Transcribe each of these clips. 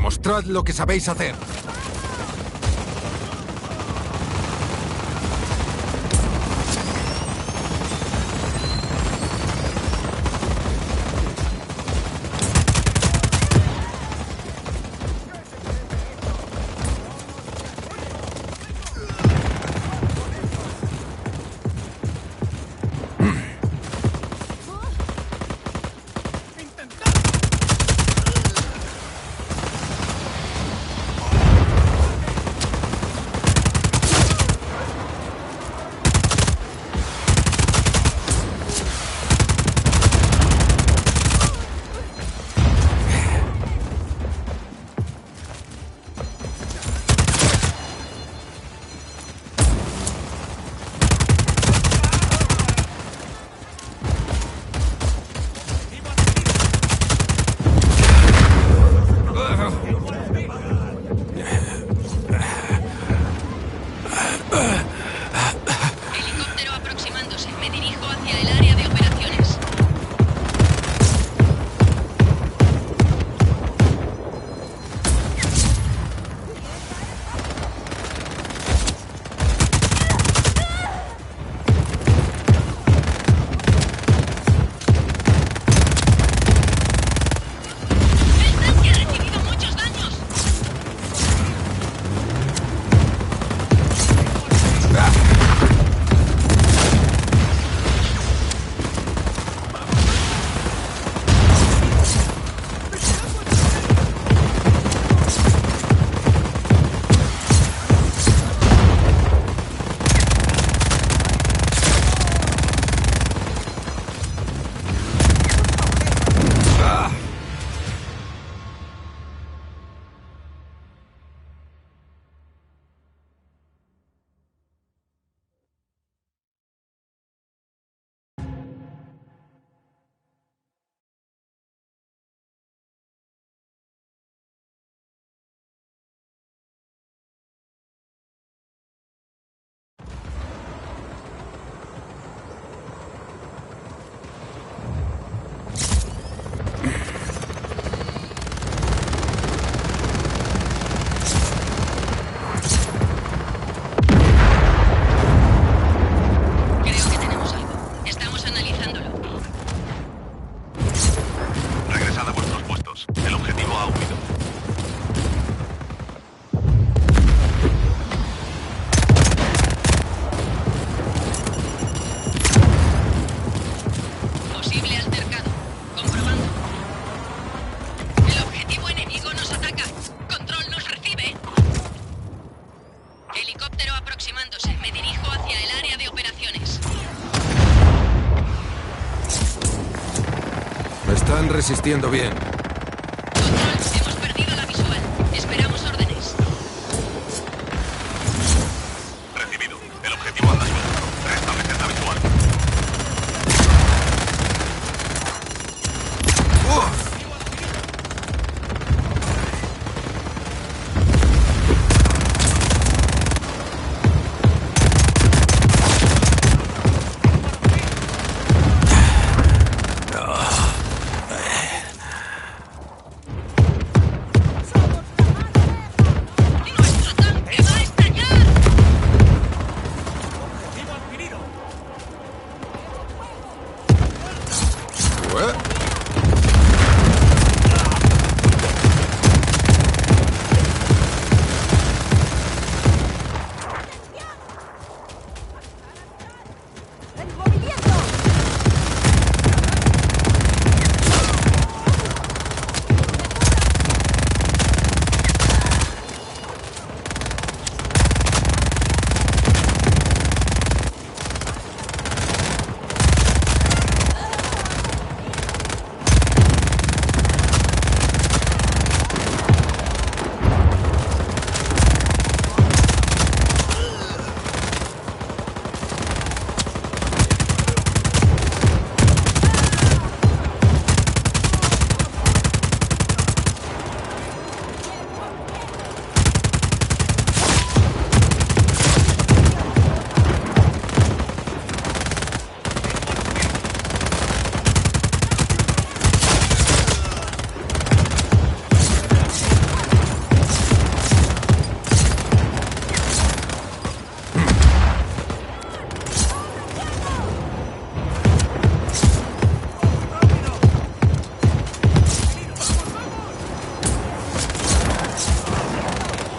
Demostrad lo que sabéis hacer. Helicóptero aproximándose. Me dirijo hacia el área de operaciones. ¡El tanque ha recibido muchos daños! Creo que tenemos algo. Estamos analizándolo. Regresad a vuestros puestos. El objetivo ha huido. Posible altercado. Comprobando. El objetivo enemigo nos ataca. Control nos recibe. Helicóptero aproximándose. Me dirijo hacia el área de operaciones. Están resistiendo bien. Control, hemos perdido la visual. Esperamos órdenes. Recibido. El objetivo anda suelto. Restableced la visual. ¡Uf! ¡Nuestro tanque va a estallar! ¿Eh?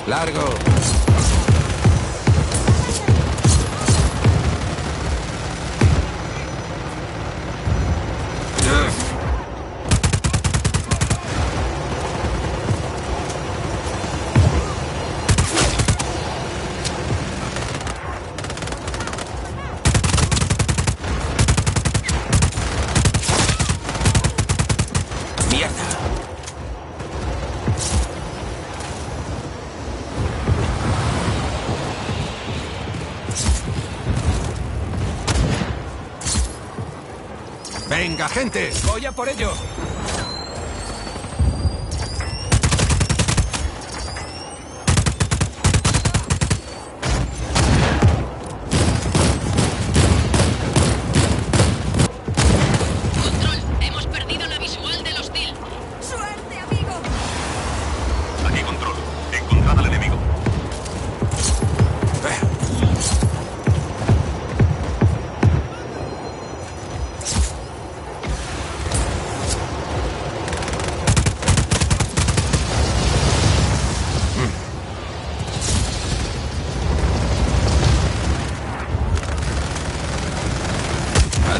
Largo. ¡Venga, gente! ¡Voy a por ello! Control, hemos perdido la visual del hostil. ¡Suerte, amigo! Aquí control. Encontrad al enemigo.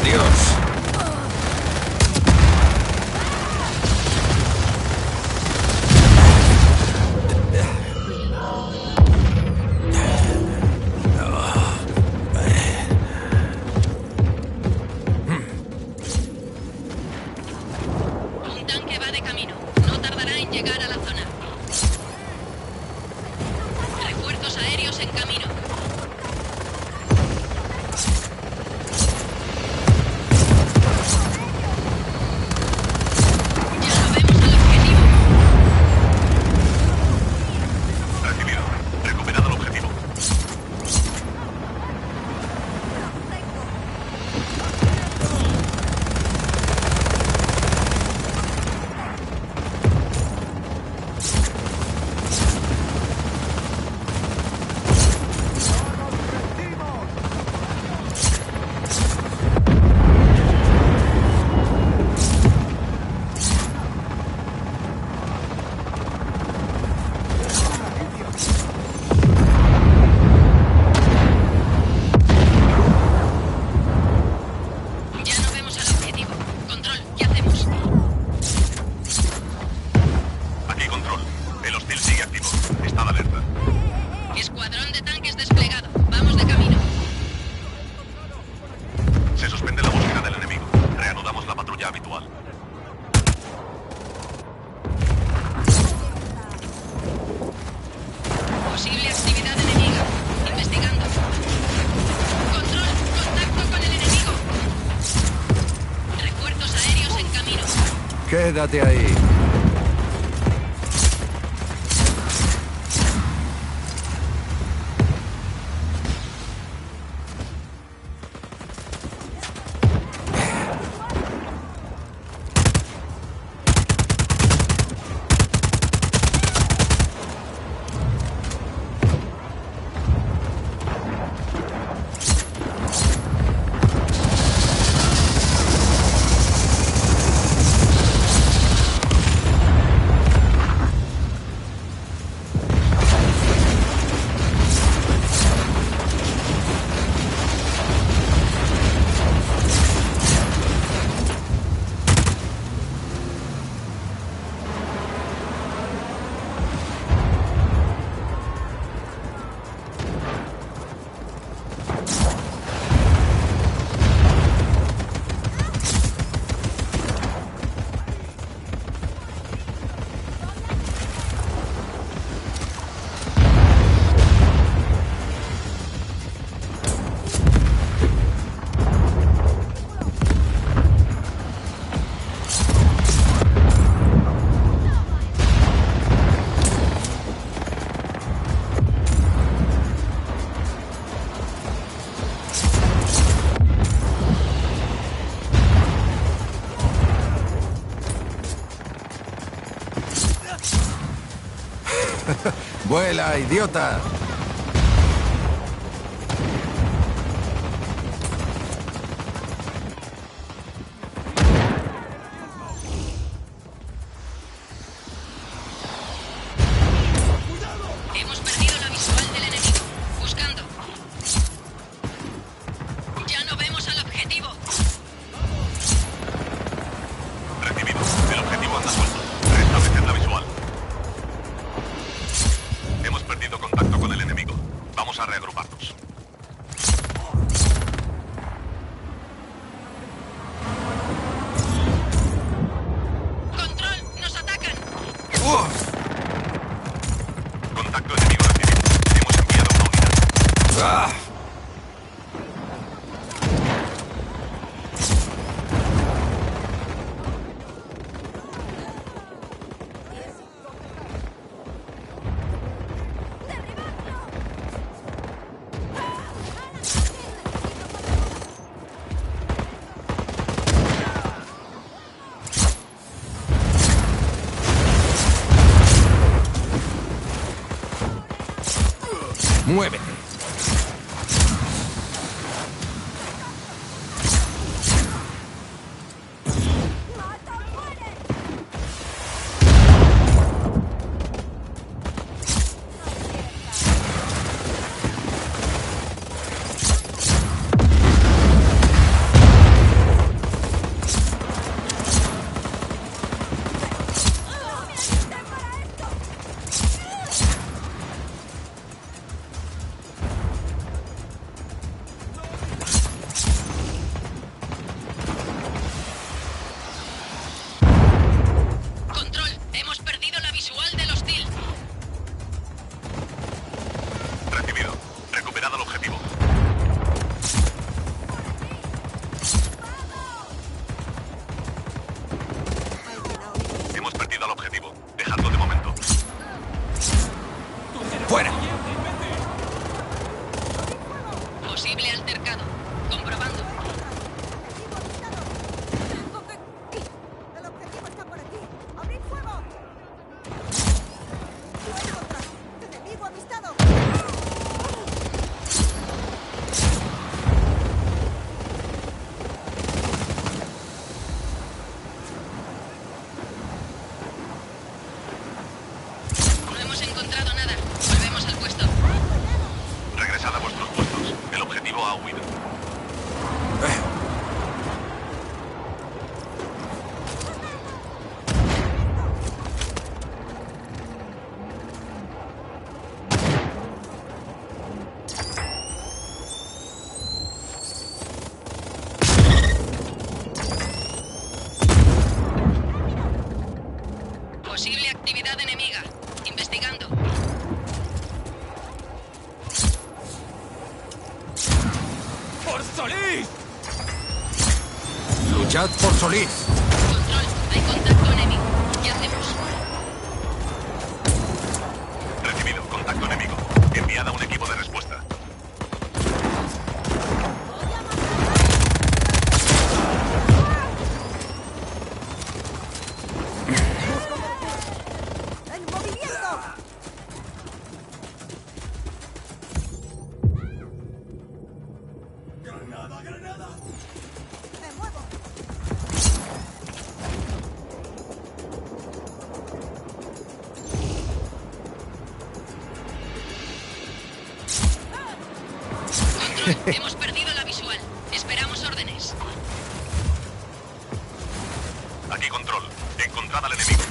Adiós. Un tanque va de camino. No tardará en llegar a la zona. Refuerzos aéreos en camino. Ya lo vemos al objetivo. Recibido. Recuperado el objetivo. Ya no vemos al objetivo. Control, ¿qué hacemos? Aquí control. El hostil sigue activo. Estad alerta. Escuadrón de tanques desplegado. Vamos de camino. Se suspende la búsqueda del enemigo. Reanudamos la patrulla habitual. Posible actividad enemiga. Investigando. Control, contacto con el enemigo. Refuerzos aéreos en camino. Quédate ahí. ¡Vuela, idiota! Hemos Muévete. Control, hemos perdido la visual del hostil. Recibido. Recuperado el objetivo. Hemos perdido al objetivo. Dejadlo de momento. ¡Fuera! Posible altercado. Comprobando. ¡El objetivo está por aquí! ¡Abrid fuego! ¡Fuego contra! ¡Enemigo avistado! No hemos encontrado nada. Volvemos al puesto. Regresad a vuestros puestos. El objetivo ha huido. Posible actividad enemiga. Investigando. ¡Por Solís! ¡Luchad por Solís! Control, hay contacto enemigo. ¿Qué hacemos? Recibido. Contacto enemigo. Enviad a un equipo de respuesta. ¡En movimiento! ¡Me muevo! Control, hemos perdido la visual. Esperamos órdenes. Aquí control. Encontrad al enemigo.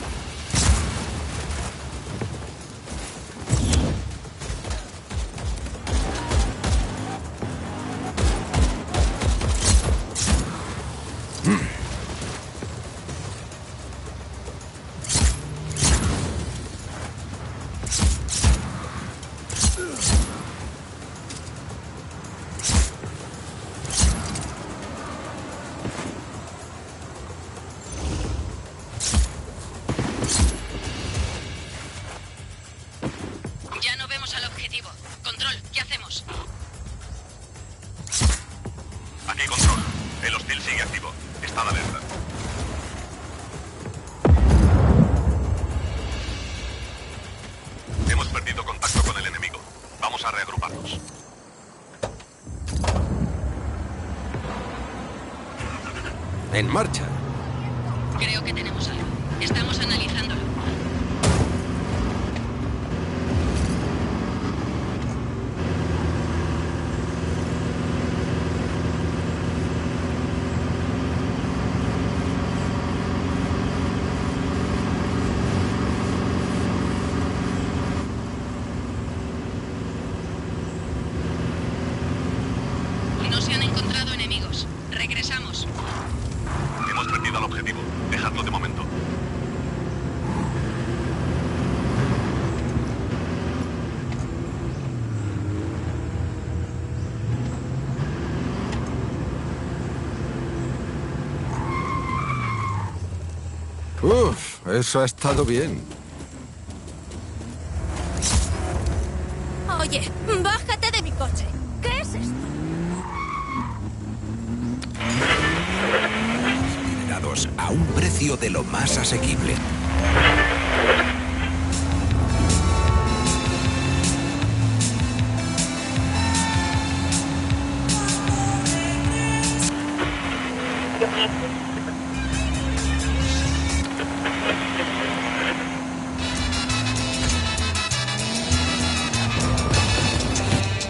Ya no vemos al objetivo. Control, ¿qué hacemos? Aquí control. El hostil sigue activo. Estad alerta. Hemos perdido contacto con el enemigo. Vamos a reagruparnos. ¡En marcha! Creo que tenemos algo. Estamos analizándolo. No se han encontrado enemigos. Regresamos. Hemos perdido al objetivo. Dejadlo de momento. Uf, eso ha estado bien. Oye, bájate de mi coche. ¿Qué es esto? Generados a un precio de lo más asequible.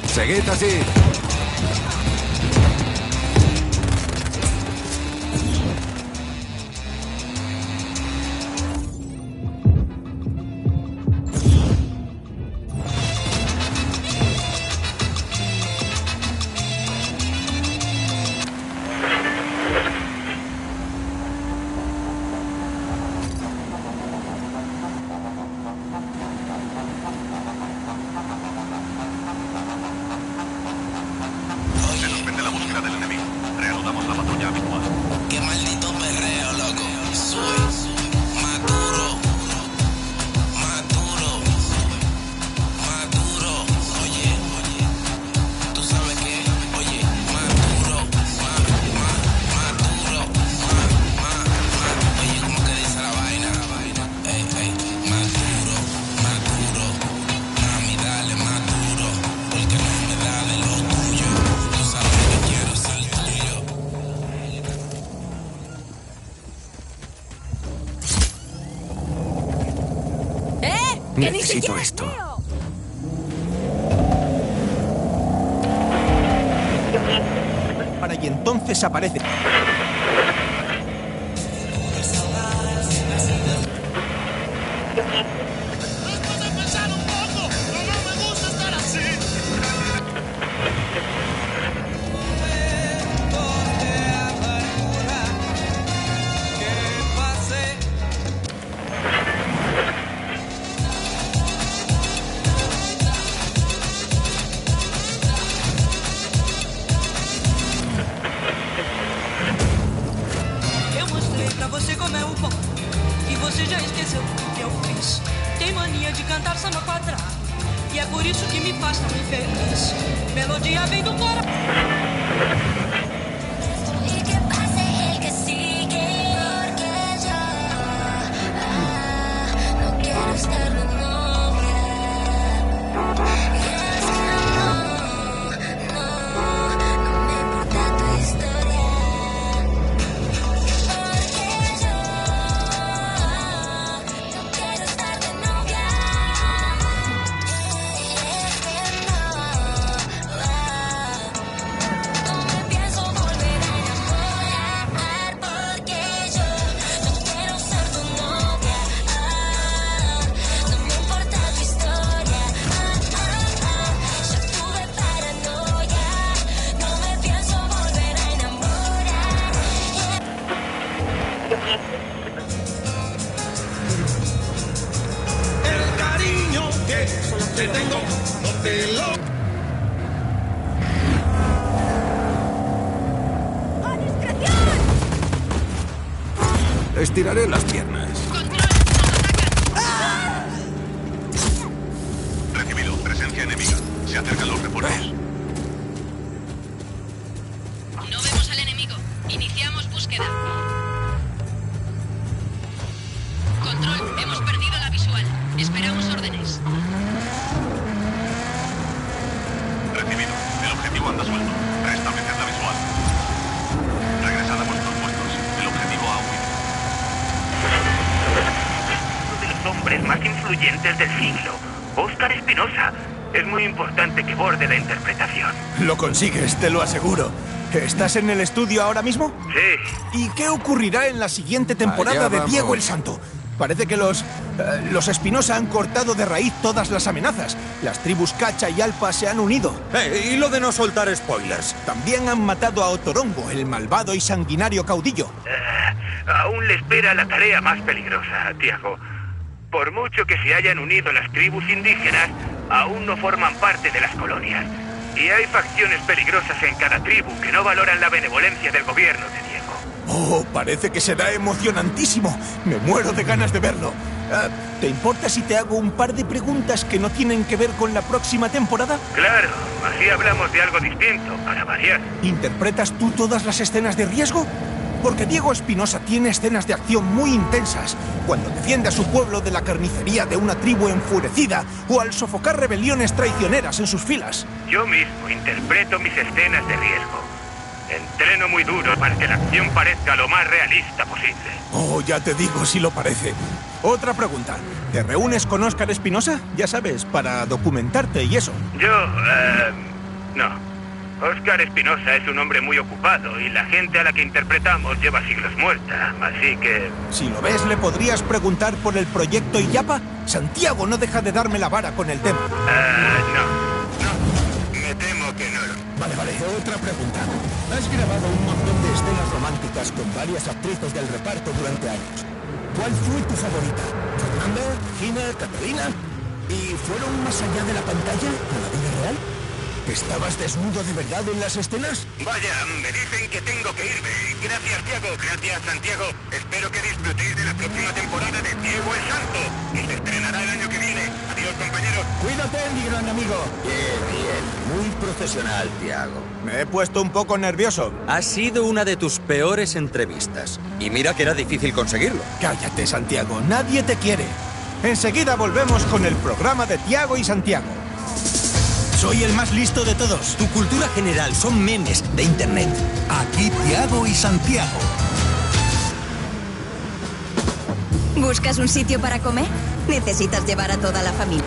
Seguid así. Se suspende la búsqueda del enemigo. Reanudamos la patrulla habitual. Qué maldito perreo, loco. Soy más duro, más duro, más duro. Oye, tú sabes que, oye, más duro, más duro, oye, ¿cómo que dice la vaina? Ey, más duro, mami, dale más duro, porque no me da de lo tuyo. Tú sabes que quiero ser tuyo. ¡Que ni Necesito siquiera esto. veo! Y entonces aparece. Eu mostrei pra você como é o bom. E você já esqueceu tudo que eu fiz. Tem mania de cantar samba quadrado. E é por isso que me faz tão infeliz. Melodia vem do coração. Y que pase el que sigue, porque yo no quiero estar de novia. Y es que no me importa tu historia. Porque yo no quiero estar de novia. Y es que no me pienso volver a enamorar, porque yo no quiero ser tu novia. No me importa tu historia. Ya tuve paranoia. No me pienso volver a enamorar. El cariño que te tengo, no te lo. ¡A discreción! Estiraré las piernas. Recibido. Presencia enemiga. Se acercan los refuerzos. No vemos al enemigo. Iniciamos búsqueda. Control, hemos perdido la visual. Esperamos órdenes. Recibido. El objetivo anda suelto. Restableced la visual. Regresad a vuestros puestos. El objetivo ha huido. Uno de los hombres más influyentes del siglo, Óscar Espinosa. Es muy importante que borde la interpretación. Lo consigues, te lo aseguro. ¿Estás en el estudio ahora mismo? Sí. ¿Y qué ocurrirá en la siguiente temporada Allá de vamos. Diego el Santo? Parece que los Espinosa han cortado de raíz todas las amenazas. Las tribus Cacha y Alpa se han unido. Y lo de no soltar spoilers. También han matado a Otorongo, el malvado y sanguinario caudillo. Aún le espera la tarea más peligrosa, Tiago. Por mucho que se hayan unido las tribus indígenas, aún no forman parte de las colonias. Y hay facciones peligrosas en cada tribu que no valoran la benevolencia del gobierno de Diego. Oh, parece que será emocionantísimo. Me muero de ganas de verlo. ¿Te importa si te hago un par de preguntas que no tienen que ver con la próxima temporada? Claro, así hablamos de algo distinto, para variar. ¿Interpretas tú todas las escenas de riesgo? Porque Diego Espinosa tiene escenas de acción muy intensas, cuando defiende a su pueblo de la carnicería de una tribu enfurecida o al sofocar rebeliones traicioneras en sus filas. Yo mismo interpreto mis escenas de riesgo. Entreno muy duro para que la acción parezca lo más realista posible. Oh, ya te digo si lo parece. Otra pregunta. ¿Te reúnes con Óscar Espinosa? Ya sabes, para documentarte y eso. No. Óscar Espinosa es un hombre muy ocupado y la gente a la que interpretamos lleva siglos muerta, así que... Si lo ves, ¿le podrías preguntar por el proyecto Illapa? Santiago no deja de darme la vara con el tema. No. Me temo que no. Vale, otra pregunta. Has grabado un montón de escenas románticas con varias actrices del reparto durante años. ¿Cuál fue tu favorita? ¿Fernanda? ¿Gina? ¿Catalina? ¿Y fueron más allá de la pantalla, a la vida real? ¿Estabas desnudo de verdad en las escenas? Vaya, me dicen que tengo que irme. Gracias, Tiago. Gracias, Santiago. Espero que disfrutéis de la próxima temporada de Diego el Santo, que se estrenará el año que viene. Adiós, compañeros. Cuídate, mi gran amigo. Bien. Muy profesional, Tiago. Me he puesto un poco nervioso. Ha sido una de tus peores entrevistas. Y mira que era difícil conseguirlo. Cállate, Santiago. Nadie te quiere. Enseguida volvemos con el programa de Tiago y Santiago. Soy el más listo de todos. Tu cultura general son memes de internet. Aquí Tiago y Santiago. ¿Buscas un sitio para comer? Necesitas llevar a toda la familia.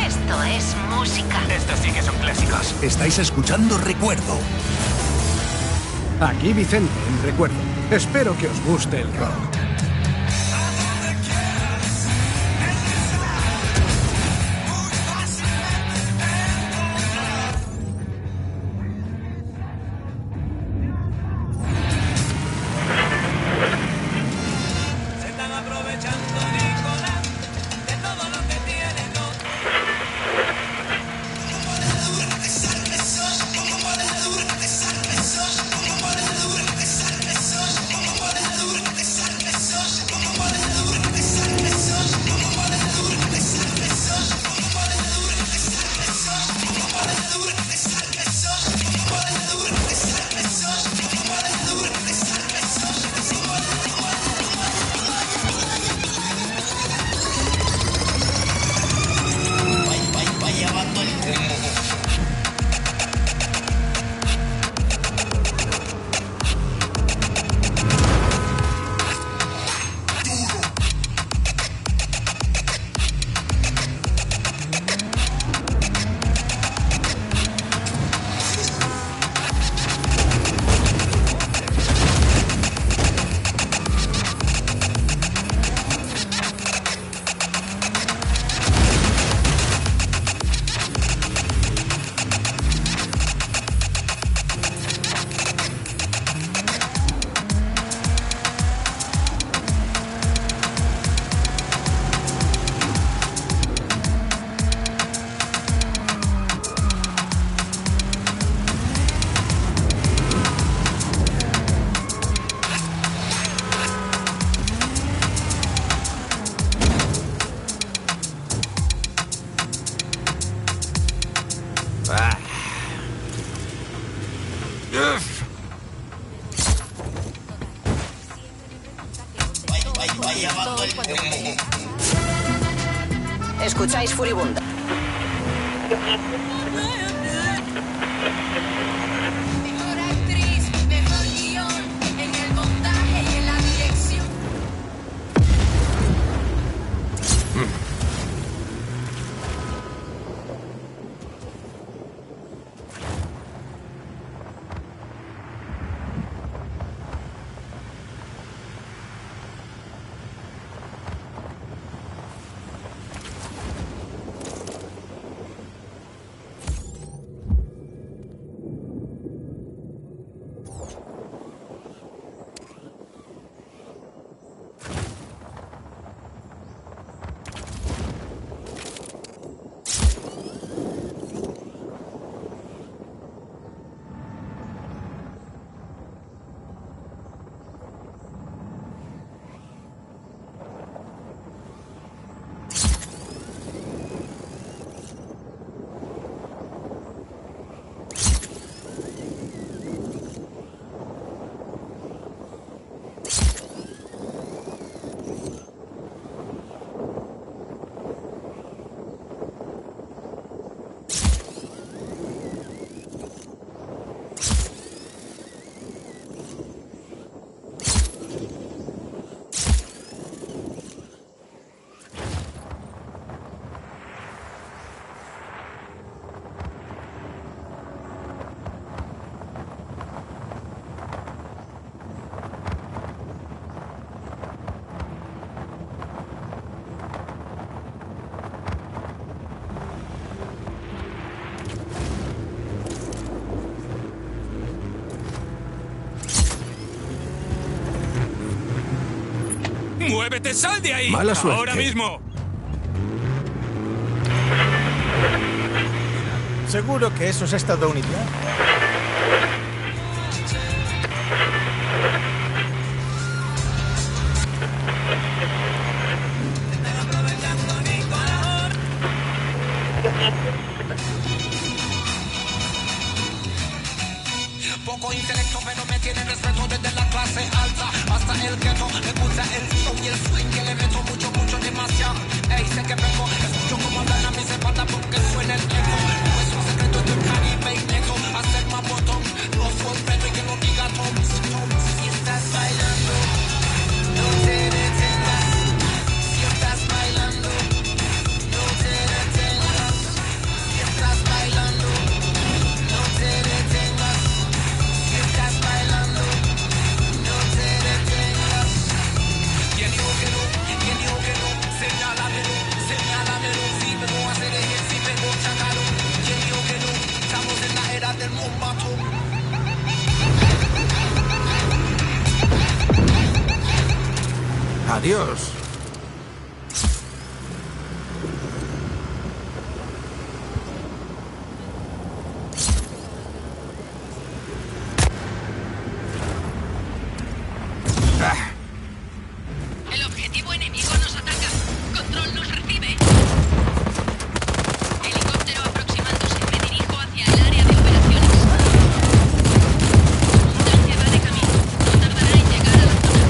Esto es música. Estos sí que son clásicos. Estáis escuchando Recuerdo. Aquí Vicente, en Recuerdo. Espero que os guste el rock. Escucháis Furibunda. Mejor actriz, mejor guión, en el montaje y en la dirección. ¡Muévete, sal de ahí! Mala suerte. ¡Ahora mismo! ¿Seguro que eso es estado unitario? Poco intelecto, pero me tiene respeto desde la clase alta hasta el ghetto. Me gusta el flow y el swing que le meto mucho, mucho, demasiado. Ey, sé que peco, escucho como hablan a mis espaldas porque suena el eco. No es un secreto del Caribe y negro. Hacer más botón, no sorprendo y que lo diga Tom. Si estás bailando, no te detengas. Si estás bailando, no te detengas. Si estás bailando, no te detengas. Si estás bailando, no te detengas. ¿Quién dijo que no? ¿Quién dijo que no? Señálamelo, señálamelo. Si vengo a hacer eje, si vengo a sacarlo. ¿Quién dijo que no? Estamos en la era del mombato. Adiós. El objetivo enemigo nos ataca. Control nos recibe. Helicóptero aproximándose. Me dirijo hacia el área de operaciones. Un tanque va de camino. No tardará en llegar a la zona.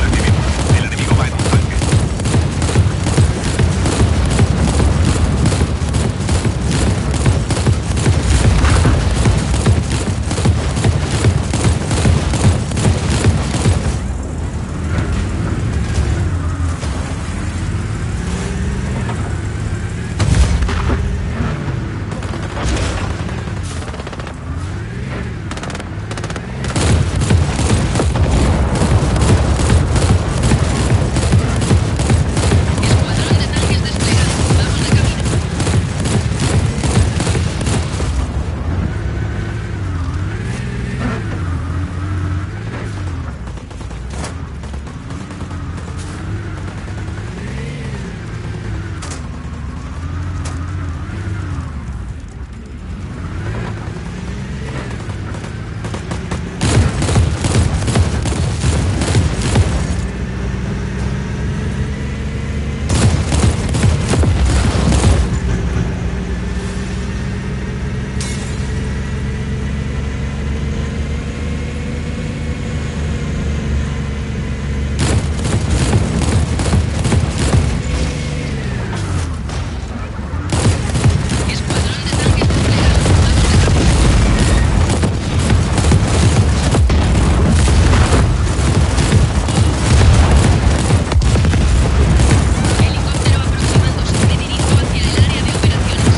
Recibido. El enemigo va en un tanque. Escuadrón de tanques desplegado. Vamos de camino. Escuadrón de tanques desplegado. Vamos de camino. Helicóptero aproximándose. Me dirijo hacia el área de operaciones.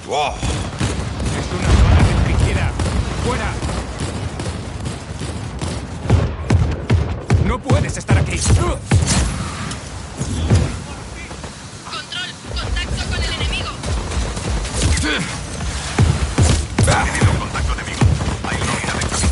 ¡Wow! Es una zona de trinchera. ¡Fuera! ¡No puedes estar aquí! Control, contacto con el enemigo. Recibido un contacto enemigo. Hay una unidad en camino.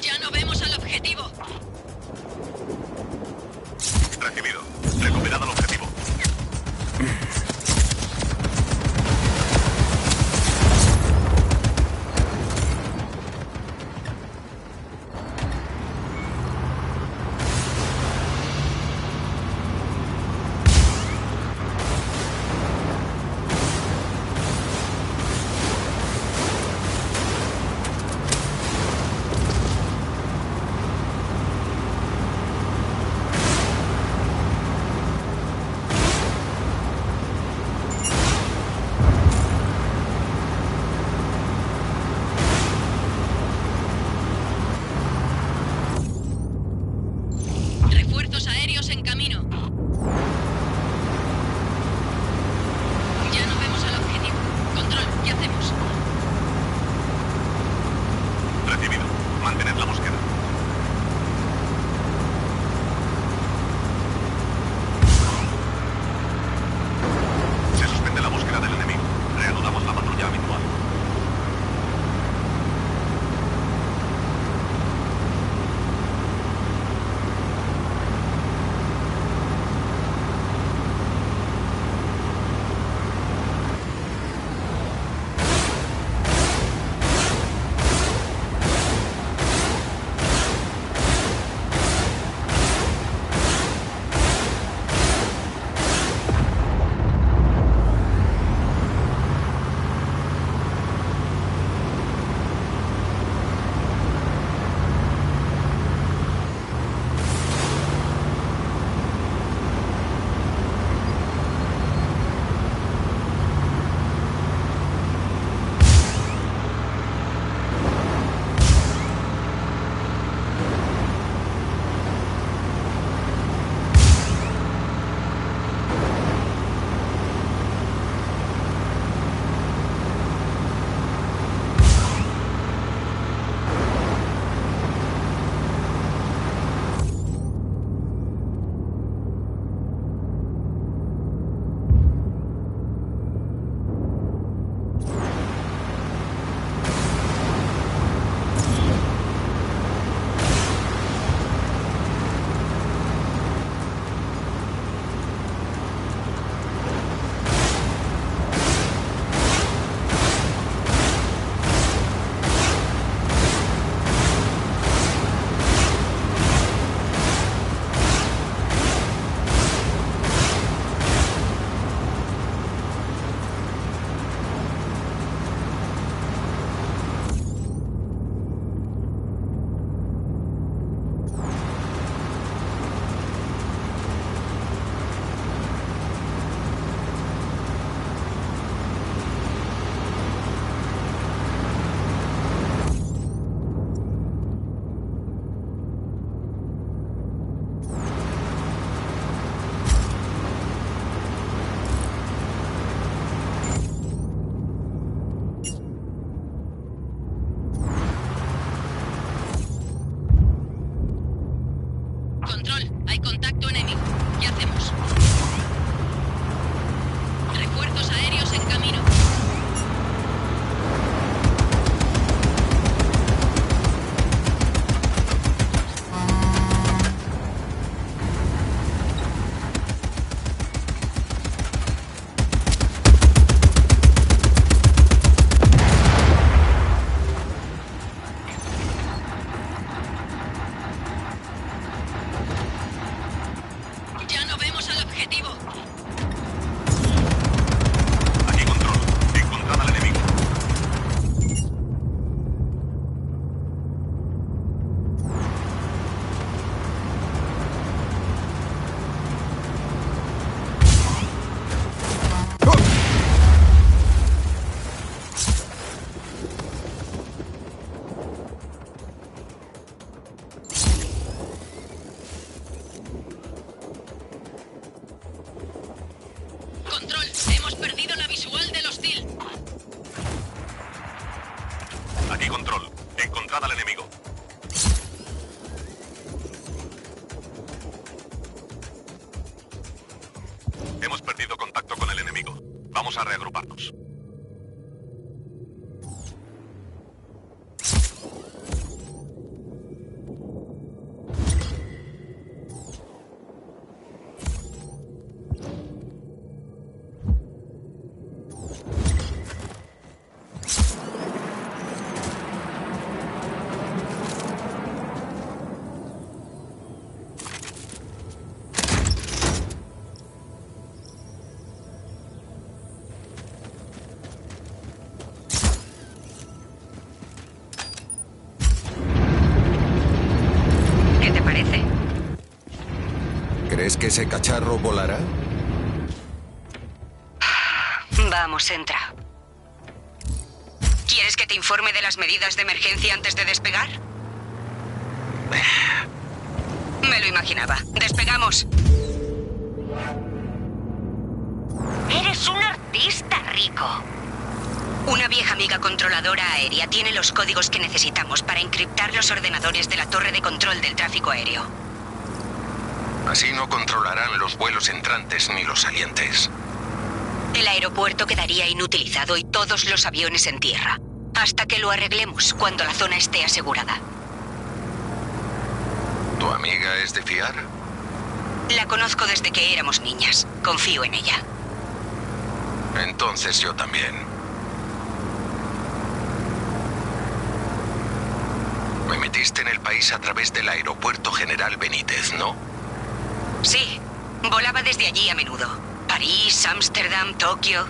Ya no vemos al objetivo. Recibido. Recuperado el objetivo. Localizad al enemigo. Hemos perdido contacto con el enemigo. Vamos a reagruparnos. ¿Crees que ese cacharro volará? Vamos, entra. ¿Quieres que te informe de las medidas de emergencia antes de despegar? Me lo imaginaba. ¡Despegamos! Eres un artista, Rico. Una vieja amiga controladora aérea tiene los códigos que necesitamos para encriptar los ordenadores de la torre de control del tráfico aéreo. Así no controlarán los vuelos entrantes ni los salientes. El aeropuerto quedaría inutilizado y todos los aviones en tierra. Hasta que lo arreglemos cuando la zona esté asegurada. ¿Tu amiga es de fiar? La conozco desde que éramos niñas. Confío en ella. Entonces yo también. Me metiste en el país a través del Aeropuerto General Benítez, ¿no? Sí, volaba desde allí a menudo. París, Ámsterdam, Tokio.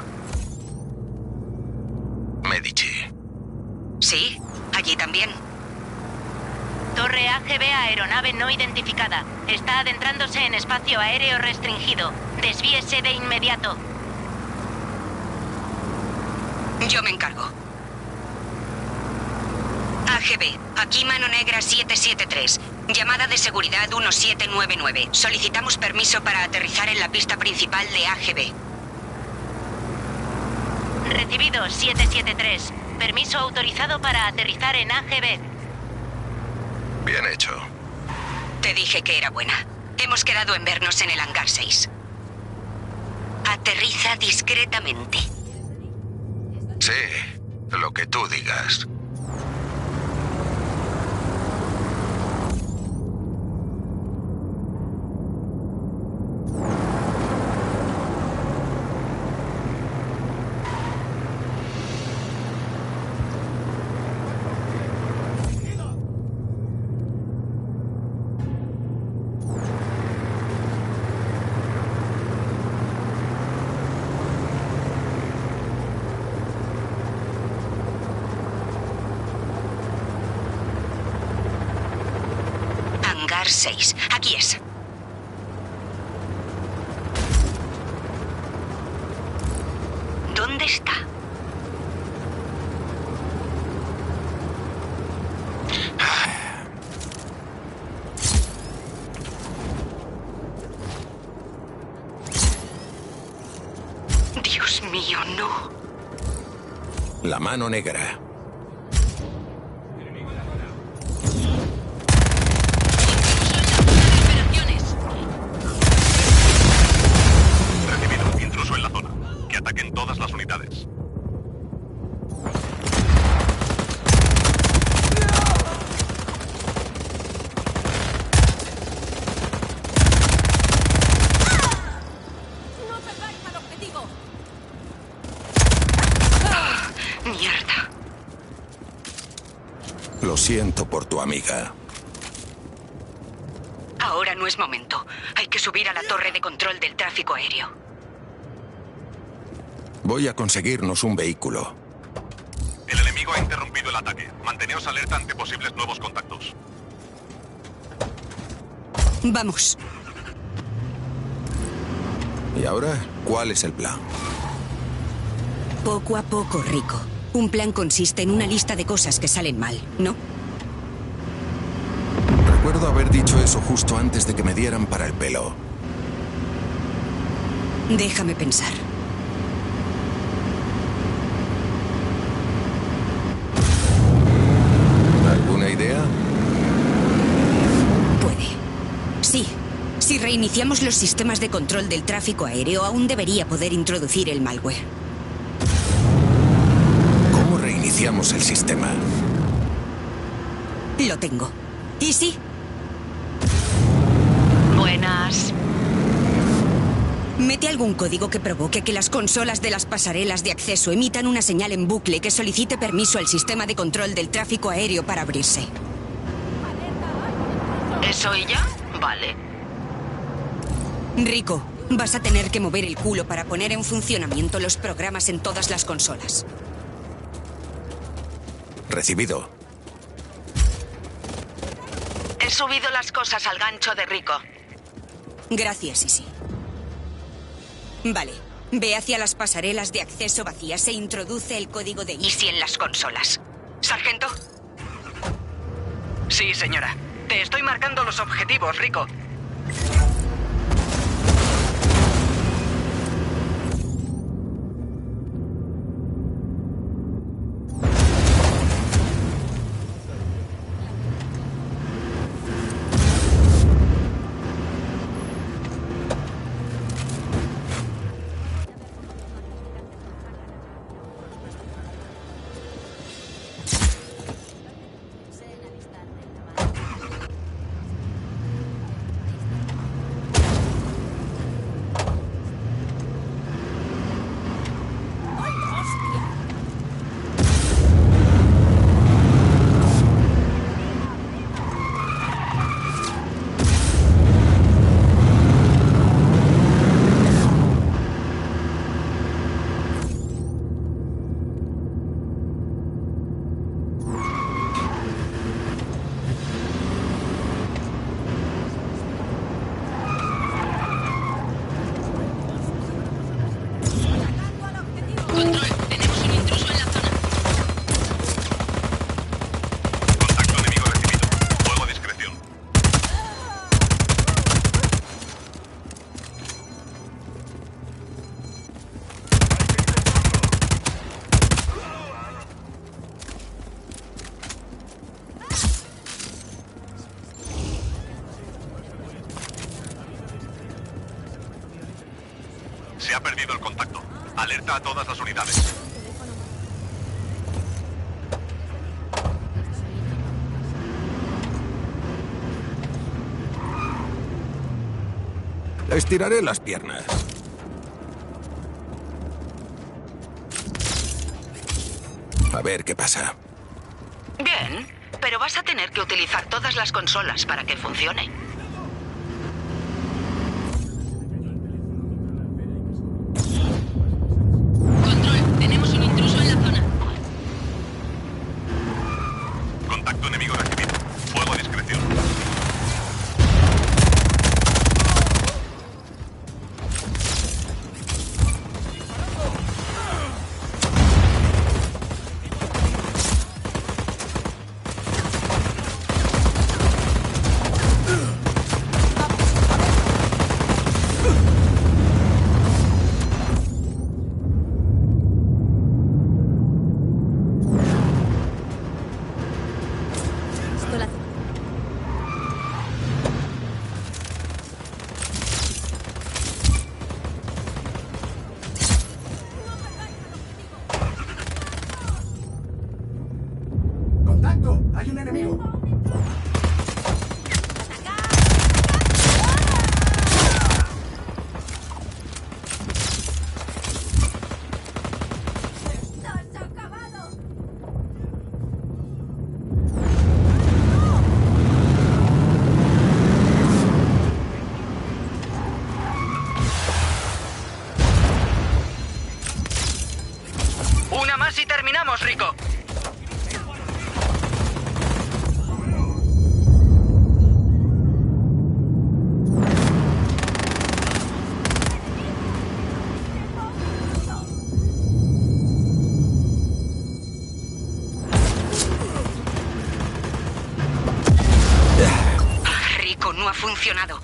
Medici. Sí, allí también. Torre AGB aeronave no identificada. Está adentrándose en espacio aéreo restringido. Desvíese de inmediato. Yo me encargo. AGB, aquí Mano Negra 773. Llamada de seguridad 1799. Solicitamos permiso para aterrizar en la pista principal de AGB. Recibido 773. Permiso autorizado para aterrizar en AGB. Bien hecho. Te dije que era buena. Hemos quedado en vernos en el hangar 6. Aterriza discretamente. Sí, lo que tú digas. Hangar 6. Aquí es. ¿Dónde está? Dios mío, no. La Mano Negra. Recibido. Intruso en la zona. Que ataquen todas las unidades. ¡No perdáis al objetivo! Mierda. Lo siento por tu amiga. Ahora no es momento. Hay que subir a la torre de control del tráfico aéreo. Voy a conseguirnos un vehículo. El enemigo ha interrumpido el ataque. Manteneos alerta ante posibles nuevos contactos. Vamos. ¿Y ahora cuál es el plan? Poco a poco, Rico. Un plan consiste en una lista de cosas que salen mal, ¿no? Recuerdo haber dicho eso justo antes de que me dieran para el pelo. Déjame pensar. ¿Alguna reiniciamos los sistemas de control del tráfico aéreo, aún debería poder introducir el malware. ¿Cómo reiniciamos el sistema? Lo tengo. ¿Y sí? Buenas. Mete algún código que provoque que las consolas de las pasarelas de acceso emitan una señal en bucle que solicite permiso al sistema de control del tráfico aéreo para abrirse. ¿Eso y ya? Vale. Rico, vas a tener que mover el culo para poner en funcionamiento los programas en todas las consolas. Recibido. He subido las cosas al gancho de Rico. Gracias, Isi. Vale. Ve hacia las pasarelas de acceso vacías e introduce el código de Isi en las consolas. ¿Sargento? Sí, señora. Te estoy marcando los objetivos, Rico. Control, tenemos un intruso en la zona. Contacto enemigo recibido. Fuego a discreción. Se ha perdido el contacto. Alerta a todas las unidades. Estiraré las piernas. A ver qué pasa. Bien, pero vas a tener que utilizar todas las consolas para que funcione. Control, tenemos un intruso en la zona. Contacto enemigo recibido. Fuego a discreción. ¡Contacto! ¡Hay un enemigo! Una más y terminamos, Rico. Rico, no ha funcionado.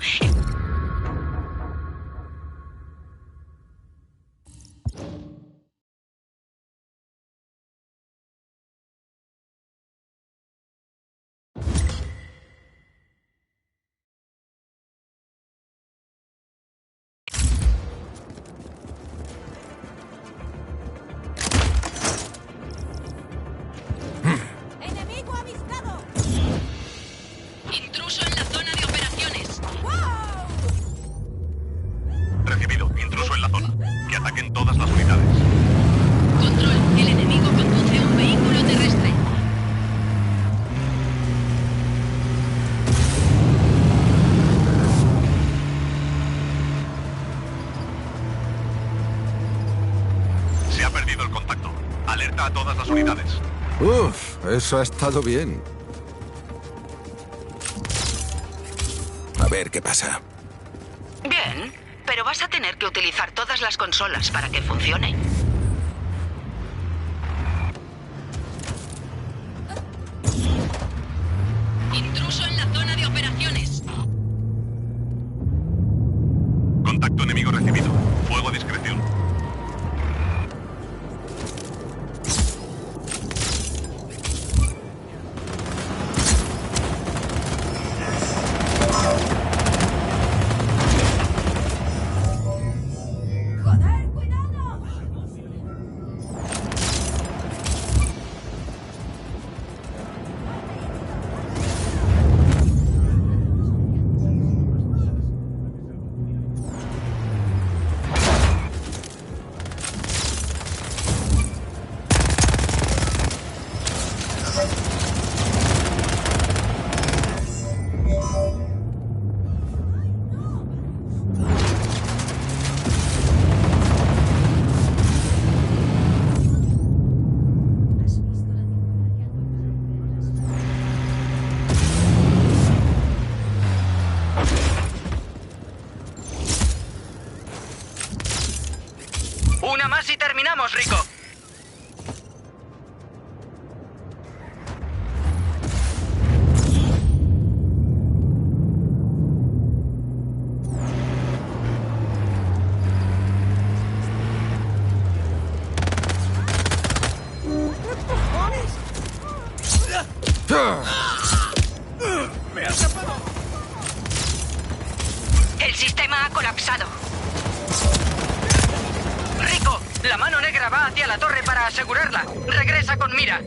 las unidades. Uf, eso ha estado bien. A ver qué pasa. Bien, pero vas a tener que utilizar todas las consolas para que funcione. Intruso en la zona de operaciones. Contacto enemigo recibido. Fuego a discreción. Una más y terminamos, Rico. ¡Me ha atrapado! El sistema ha colapsado. Rico, la mano negra va hacia la torre para asegurarla. Regresa con mira.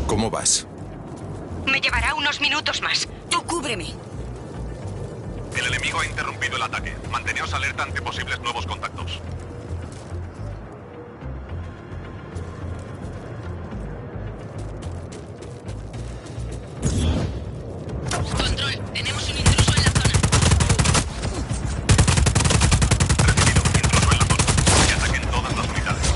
¿Cómo vas? Me llevará unos minutos más. Tú cúbreme. El enemigo ha interrumpido el ataque. Manteneos alerta ante posibles nuevos contactos. Control, tenemos un intruso en la zona. Recibido, intruso en la zona. Que ataquen todas las unidades.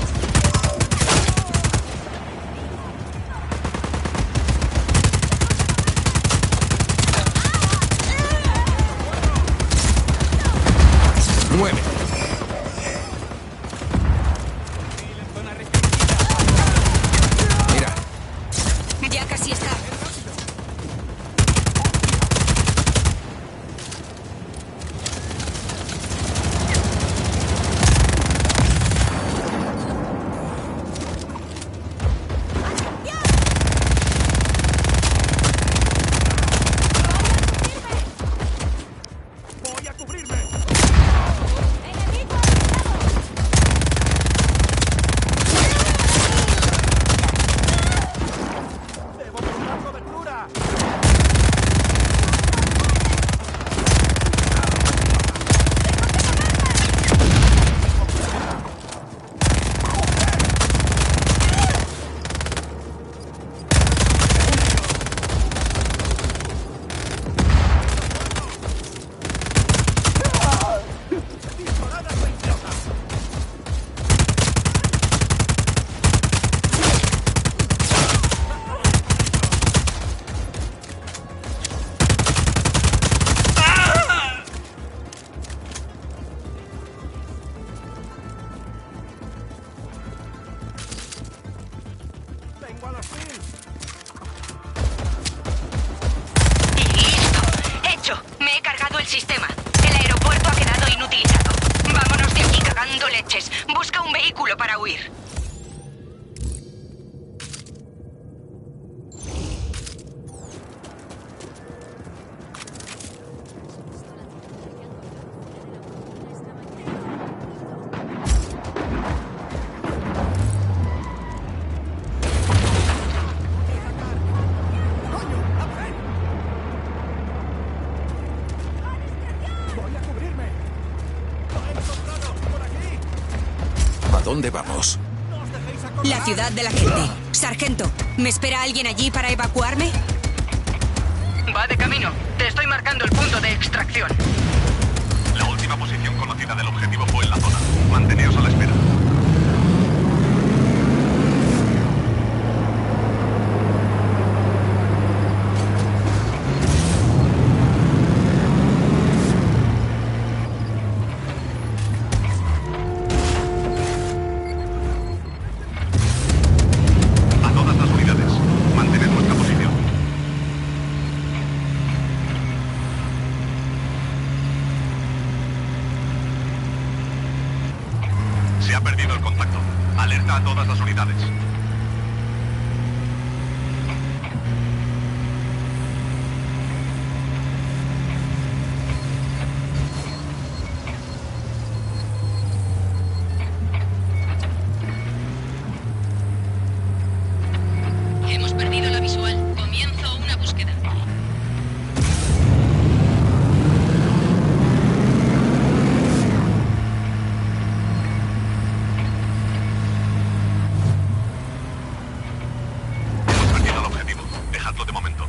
¡Mueve! ¡Hecho! Me he cargado el sistema. El aeropuerto ha quedado inutilizado. Vámonos de aquí cagando leches. Busca un vehículo para huir. ¿A dónde vamos? La ciudad de la gente. Sargento, ¿me espera alguien allí para evacuarme? Va de camino. Te estoy marcando el punto de extracción. La última posición conocida del objetivo fue en la zona. Manteneos a la espera. Se ha perdido el contacto. Alerta a todas las unidades. Hemos perdido la visual. Comienzo una búsqueda. De momento.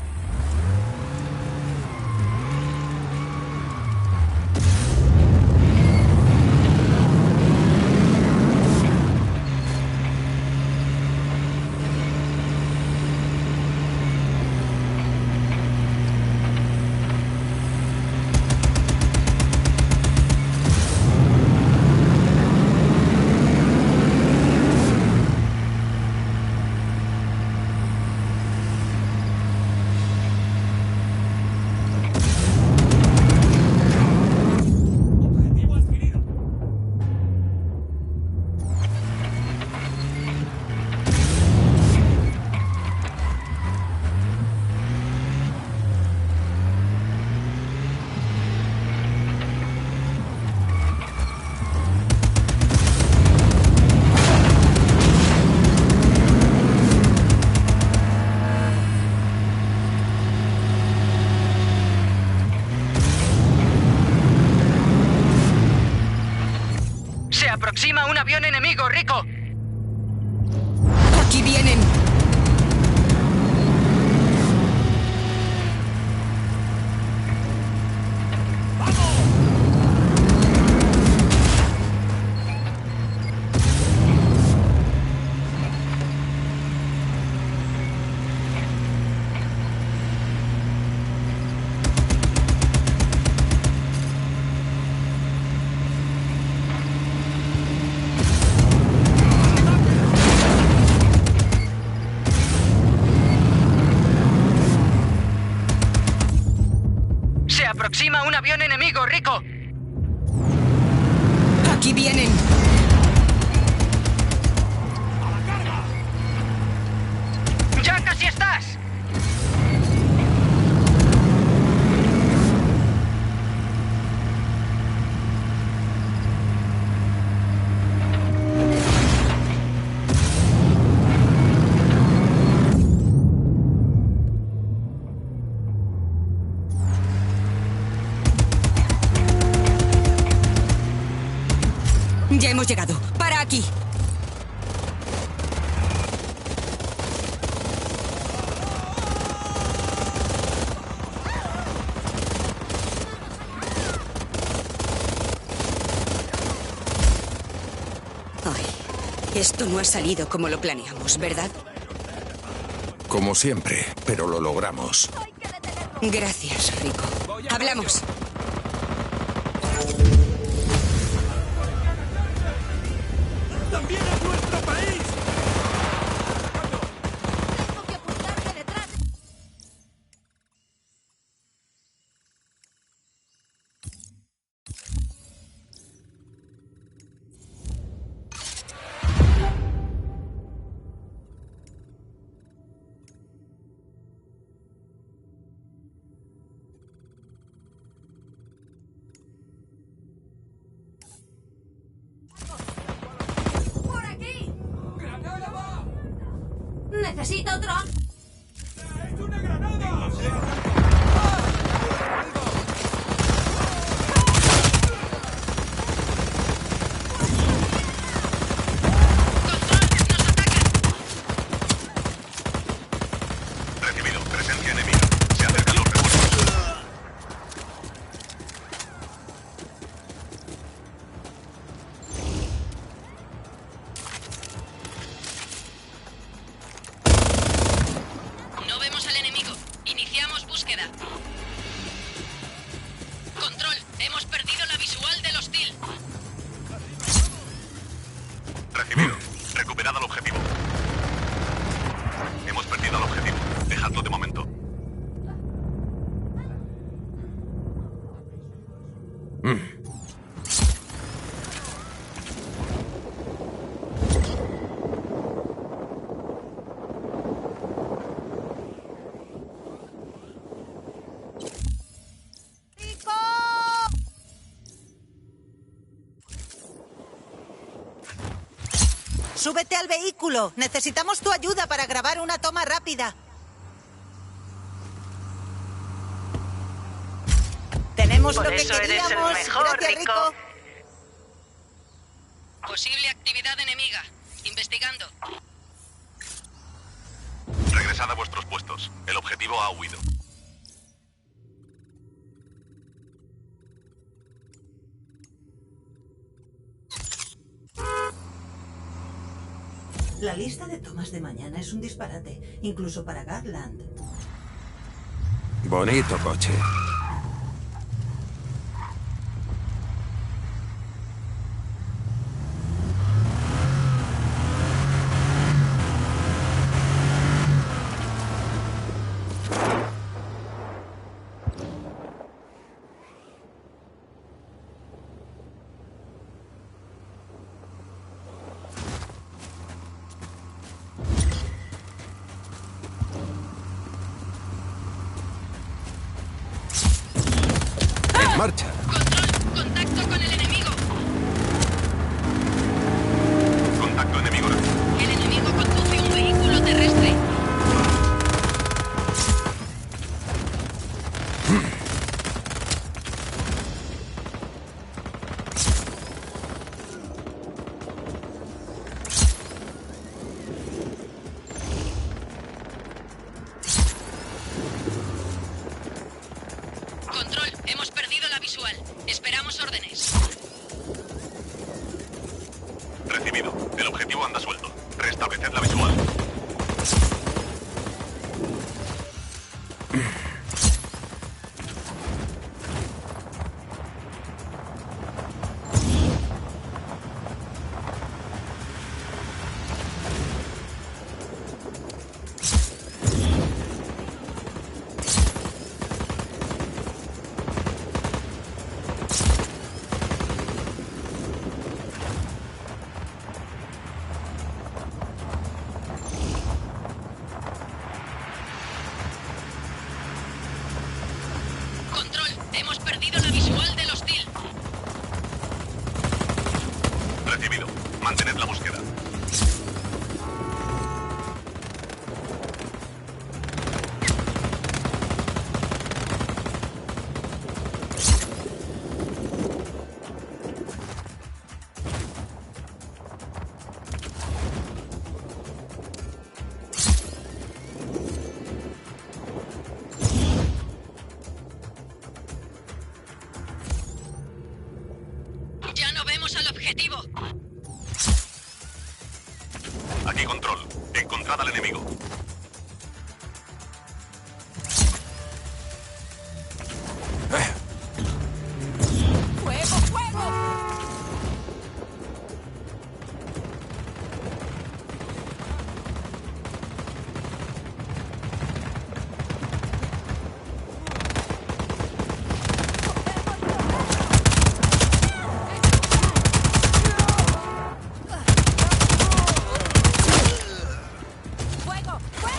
Se aproxima un avión enemigo, Rico. Aquí vienen. Se aproxima un avión enemigo, Rico. Aquí vienen. ¡Ya casi estás! Ya hemos llegado. Para aquí. Ay, esto no ha salido como lo planeamos, ¿verdad? Como siempre, pero lo logramos. Gracias, Rico. Hablamos. ¡También es nuestro país! ¡Necesito otro! Recibido. Presencia enemiga. Se acercan los refuerzos. No vemos al enemigo. Iniciamos búsqueda. Control, hemos perdido la visual del hostil. Recibido. Recuperad al objetivo. Hemos perdido al objetivo. Dejadlo de momento. ¡Súbete al vehículo! Necesitamos tu ayuda para grabar una toma rápida. Tenemos lo que queríamos. Gracias, Rico. Posible actividad enemiga. Investigando. Regresad a vuestros puestos. El objetivo ha huido. La lista de tomas de mañana es un disparate, incluso para Gatland. Bonito coche. ¡Marcha! Control, contacto con el enemigo. Contacto enemigo. El enemigo conduce un vehículo terrestre. Control, hemos perdido la visual. Esperamos órdenes. Recibido. El objetivo anda suelto. Restableced la visual. Control, hemos perdido la visual del hostil. Recibido. Mantened la búsqueda. Ya no vemos al objetivo. Aquí control. Encontrad al enemigo. ¡Fuego, fuego! ¡Fuego, fuego!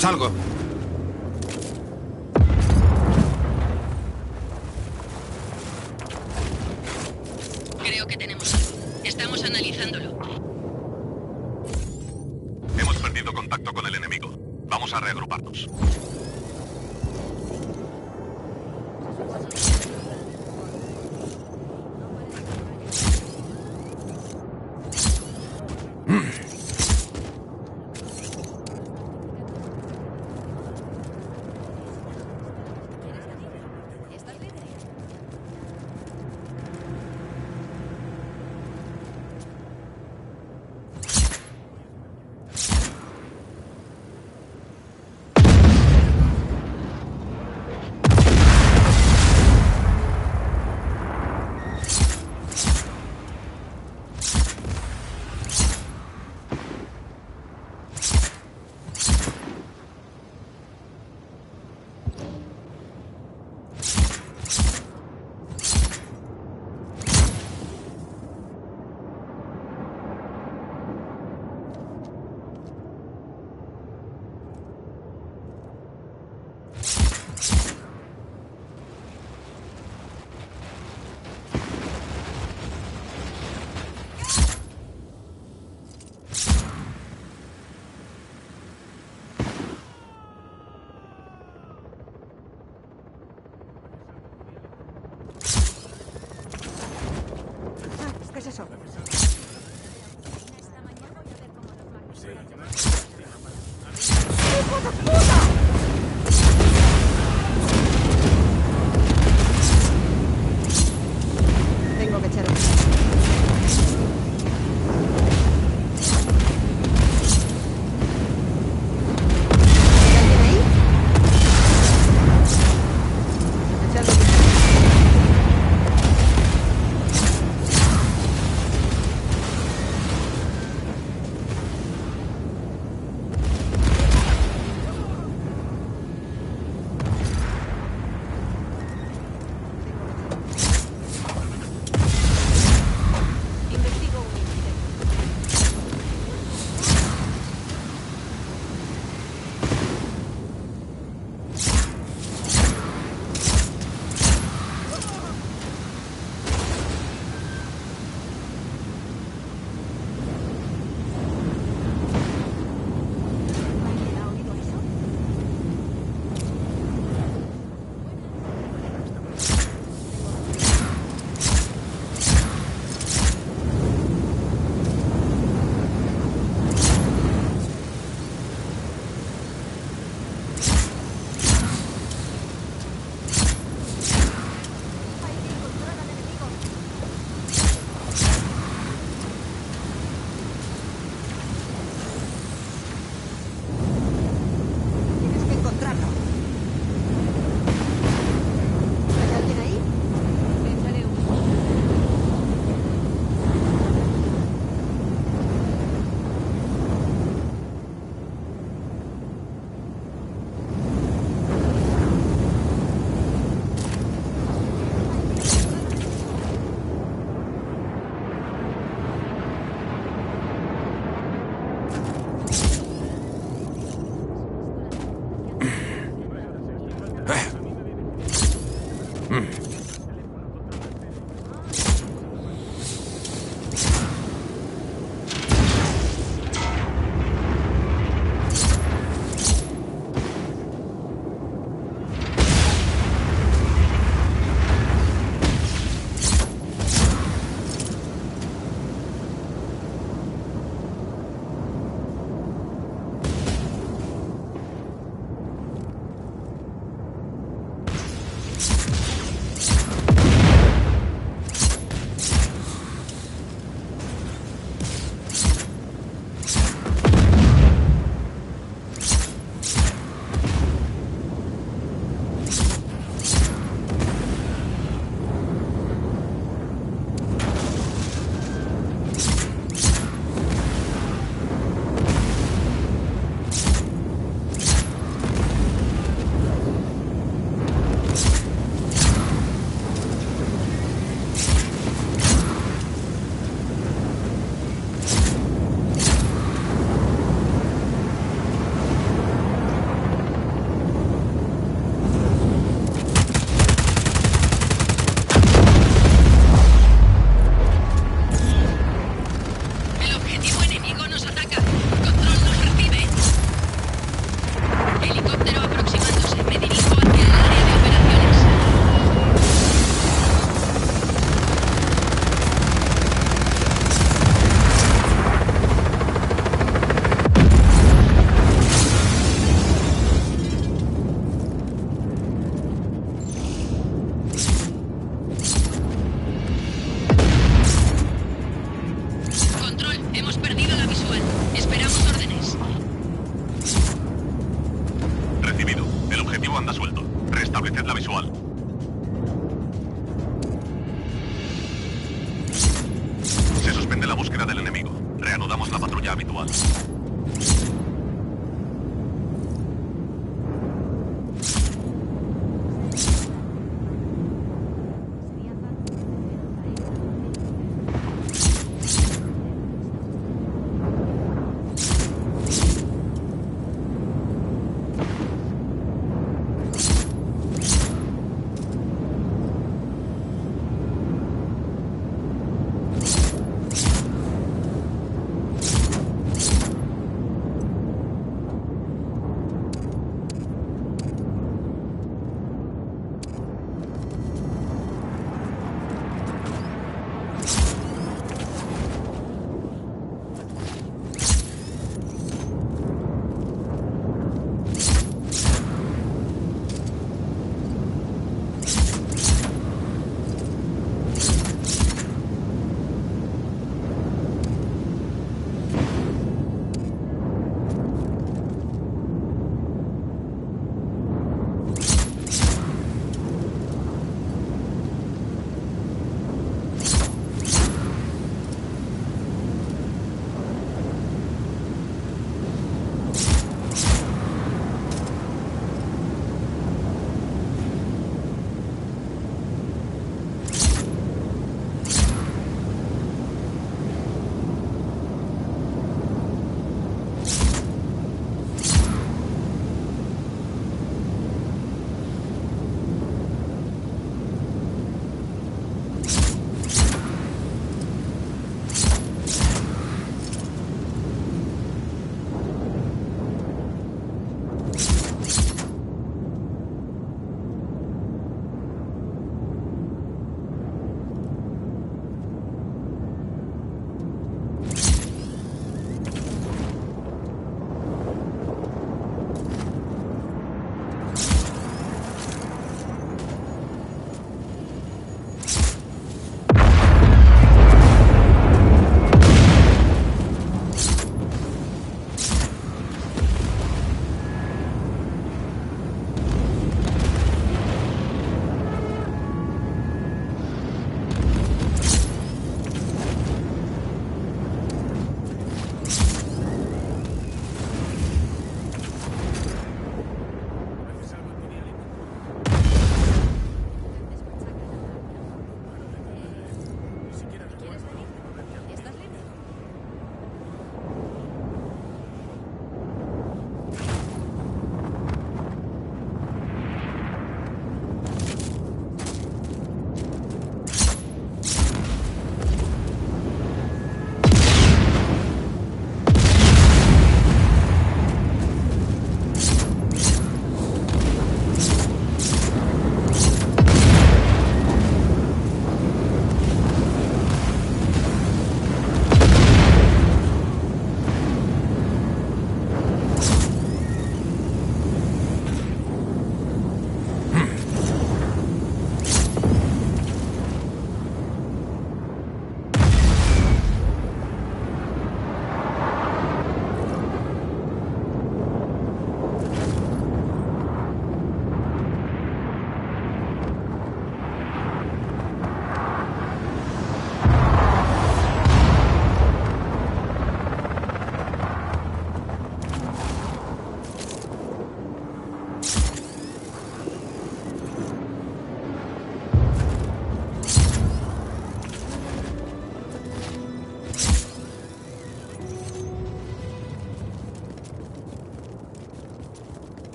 Salgo. Creo que tenemos algo. Estamos analizándolo. Hemos perdido contacto con el enemigo. Vamos a reagruparnos. ¿Qué es eso? ¡Hijo de puta! Tengo que echar un... ¿Hay alguien ahí? Echadle un...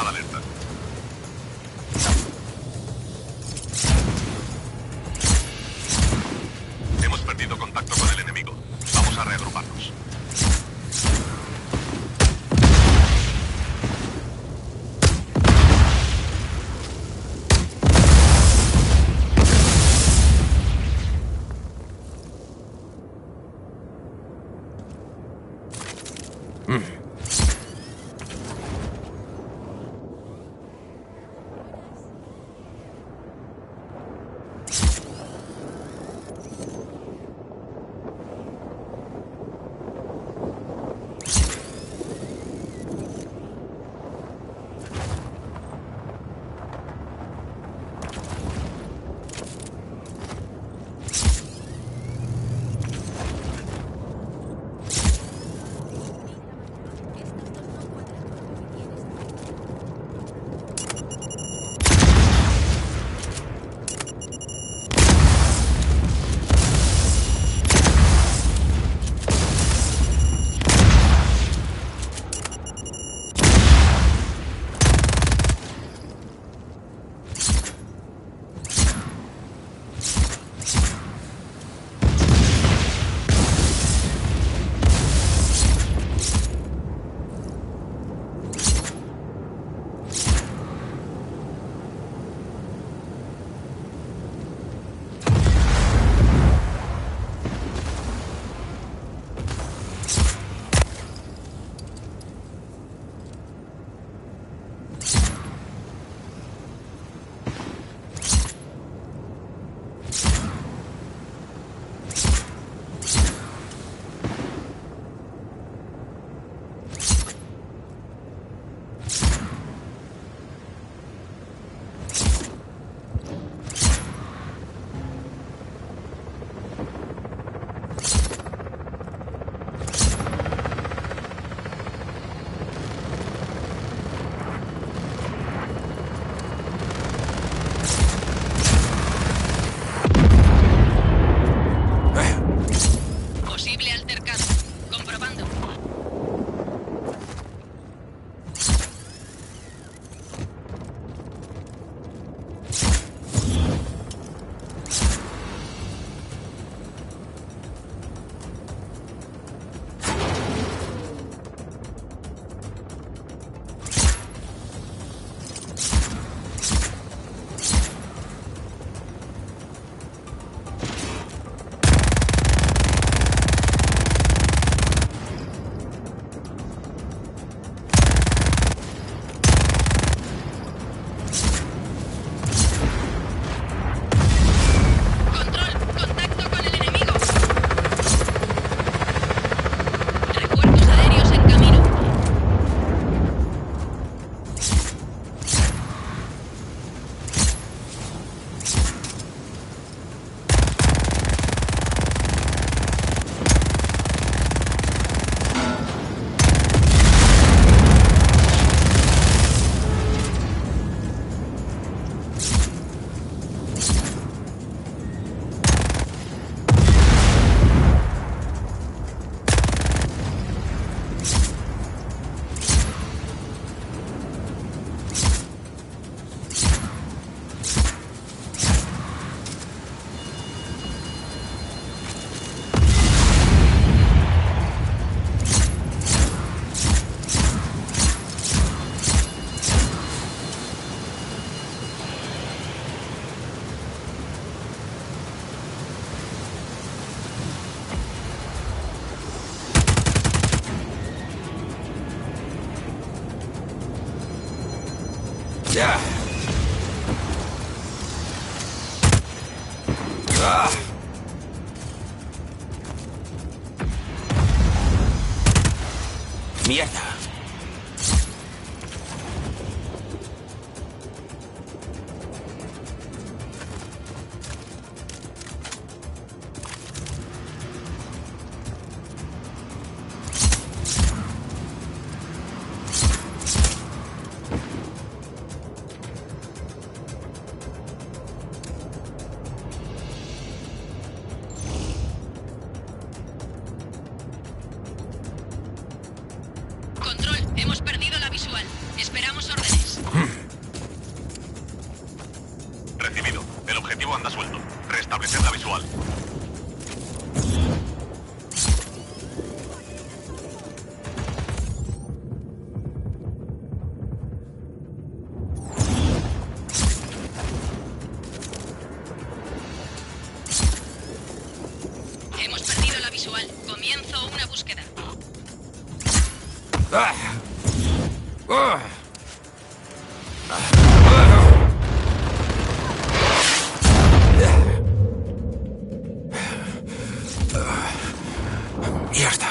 Manada alerta. Hemos perdido contacto con el enemigo. Vamos a reagruparnos. Ya. Ah. Mierda. objetivo anda suelto. Restableced la visual. Hemos perdido la visual. Comienzo una búsqueda. Mierda.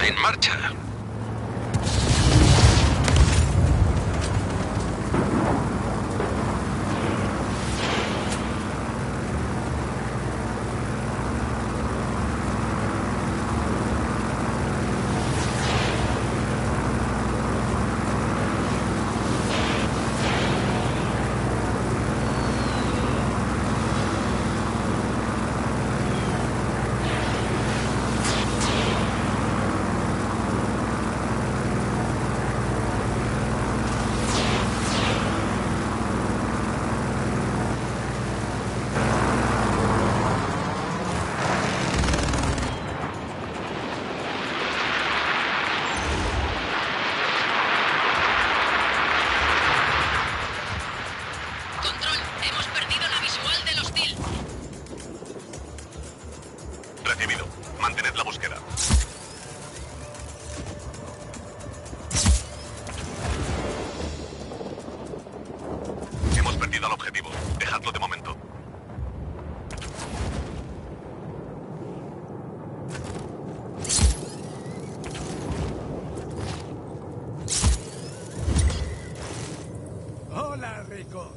En marcha. Control, hemos perdido la visual del hostil. Recibido. Mantened la búsqueda. Hemos perdido al objetivo. Dejadlo de momento. Hola, Rico.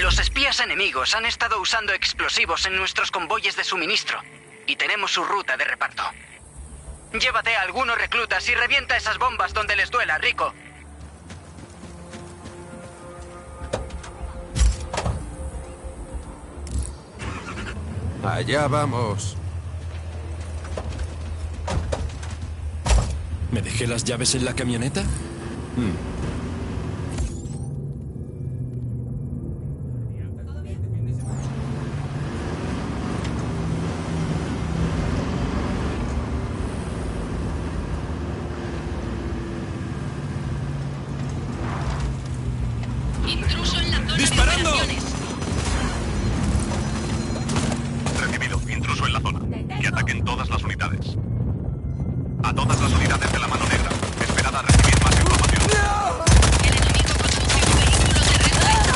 Los espías enemigos han estado usando explosivos en nuestros convoyes de suministro. Y tenemos su ruta de reparto. Llévate a algunos reclutas y revienta esas bombas donde les duela, Rico. Allá vamos. ¿Me dejé las llaves en la camioneta? Intruso en la zona ¡Disparando! de operaciones. Recibido. Intruso en la zona. Que ataquen todas las unidades. A todas las unidades de la mano negra. Esperad a recibir más información. El enemigo conduce un vehículo terrestre.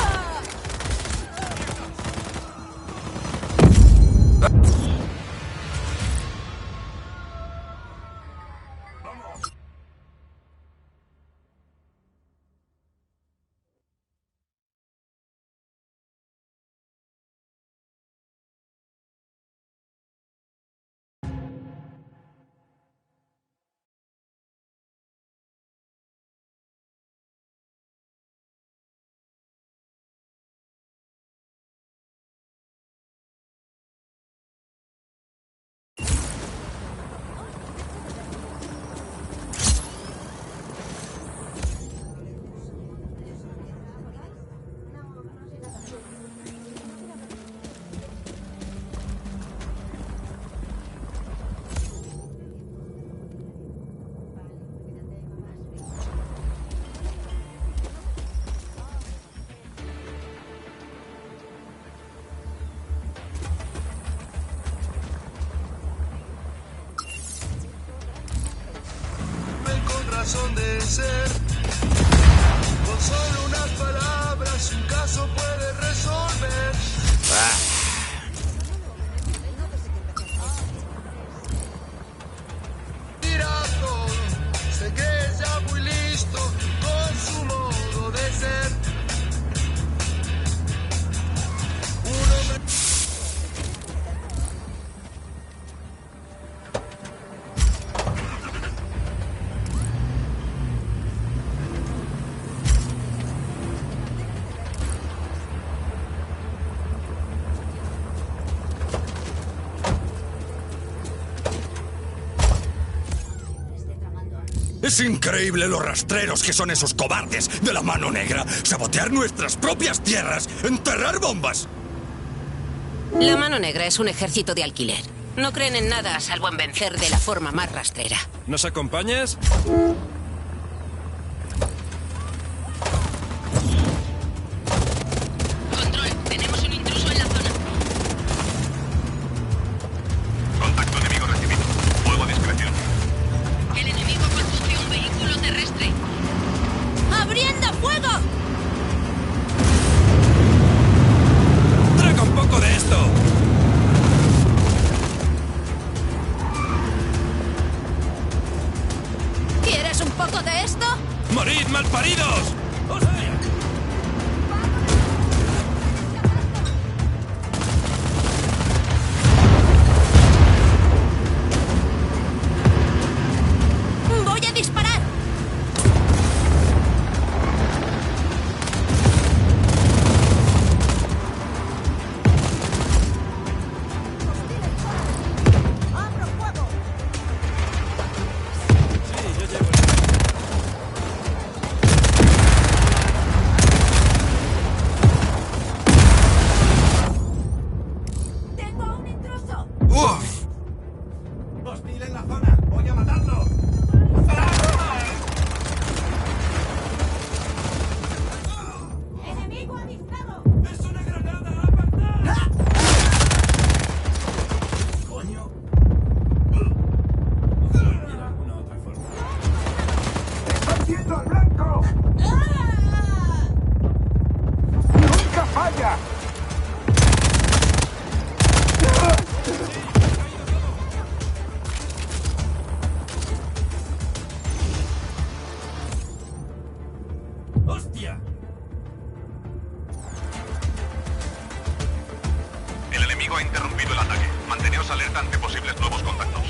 Razón de ser. Con solo unas palabras un caso puede resolver. Mira todo, se cree ya muy listo con su modo de ser. Un hombre... Es increíble lo rastreros que son esos cobardes de la mano negra. Sabotear nuestras propias tierras, enterrar bombas. La mano negra es un ejército de alquiler. No creen en nada salvo en vencer de la forma más rastrera. ¿Nos acompañas? Control, tenemos un intruso en la zona. Contacto enemigo recibido. Fuego a discreción. El enemigo conduce un vehículo terrestre. ¡Abriendo fuego! ¡Traga un poco de esto! ¿Quieres un poco de esto? ¡Morid, malparidos! ¡O sea, ¡Voy a disparar! ¡Abro fuego! ¡Tengo a un intruso! ¡Uf! ¡Hostil en la zona! ¡Voy a matarlo! ¡Enemigo avispado! ¡Es una granada! ¡Apartad! ¡Coño! ¿Hubiera alguna otra forma? ¡Están viendo al blanco! ¡Nunca falla! ¡Hostia! enemigo ha interrumpido el ataque. Manteneos alerta ante posibles nuevos contactos.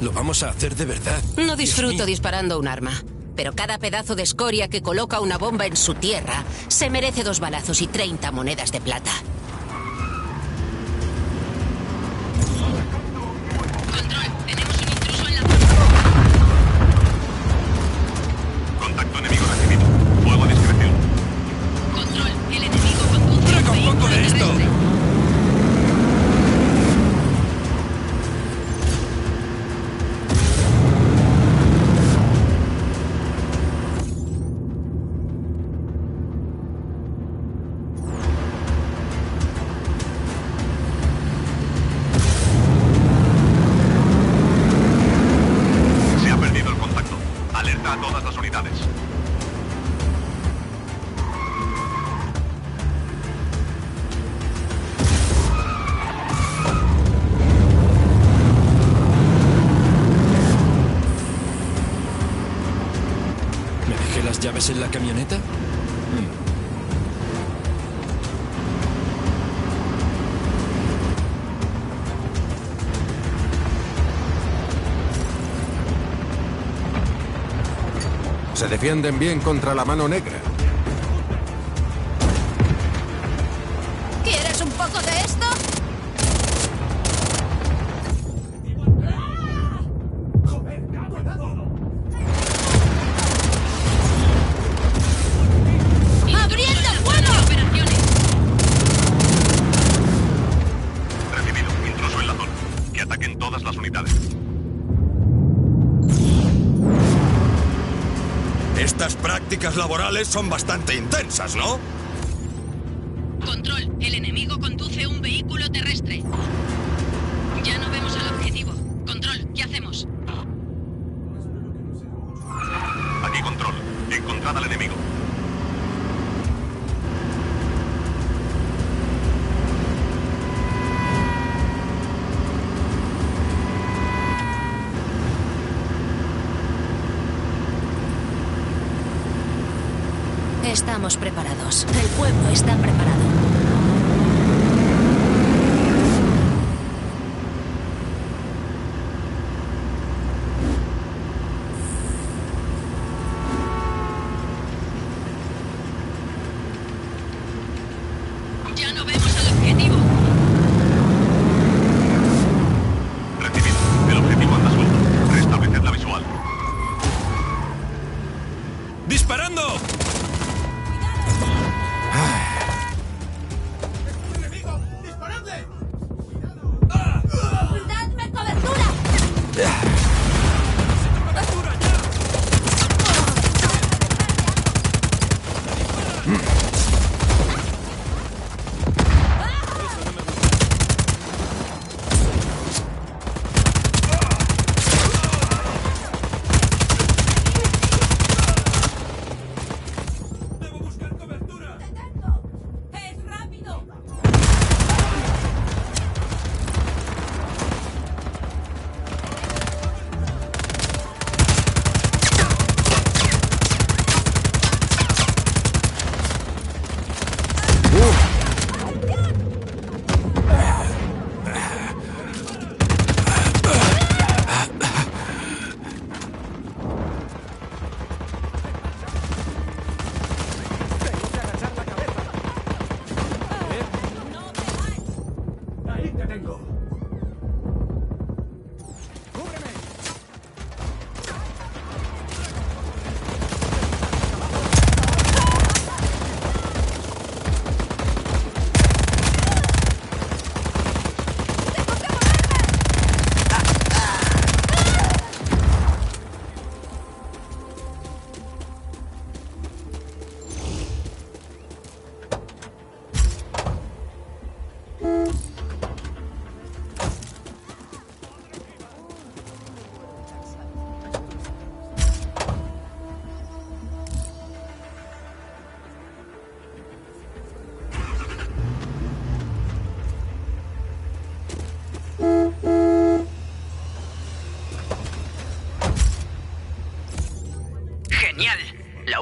Lo vamos a hacer de verdad. No disfruto disparando un arma, pero cada pedazo de escoria que coloca una bomba en su tierra se merece 2 balazos y 30 monedas de plata. Control, tenemos un intruso en la zona. Contacto enemigo recibido. Fuego a discreción. Control, el enemigo conduce un vehículo terrestre. Se ha perdido el contacto. Alerta a todas las unidades. ¿Me dejé las llaves en la camioneta? Se defienden bien contra la mano negra. ¿Quieres un poco de esto? ¡Abriendo fuego! Recibido. Intruso en la zona. Que ataquen todas las unidades. Estas prácticas laborales son bastante intensas, ¿no? Control, el enemigo conduce un vehículo terrestre. Ya no vemos al objetivo. Control, ¿qué hacemos? Aquí control. Encontrad al enemigo. Estamos preparados. El pueblo está preparado. Ya no vemos al objetivo. Recibido. El objetivo anda suelto. Restableced la visual. ¡Disparando! ¡Dadme cobertura!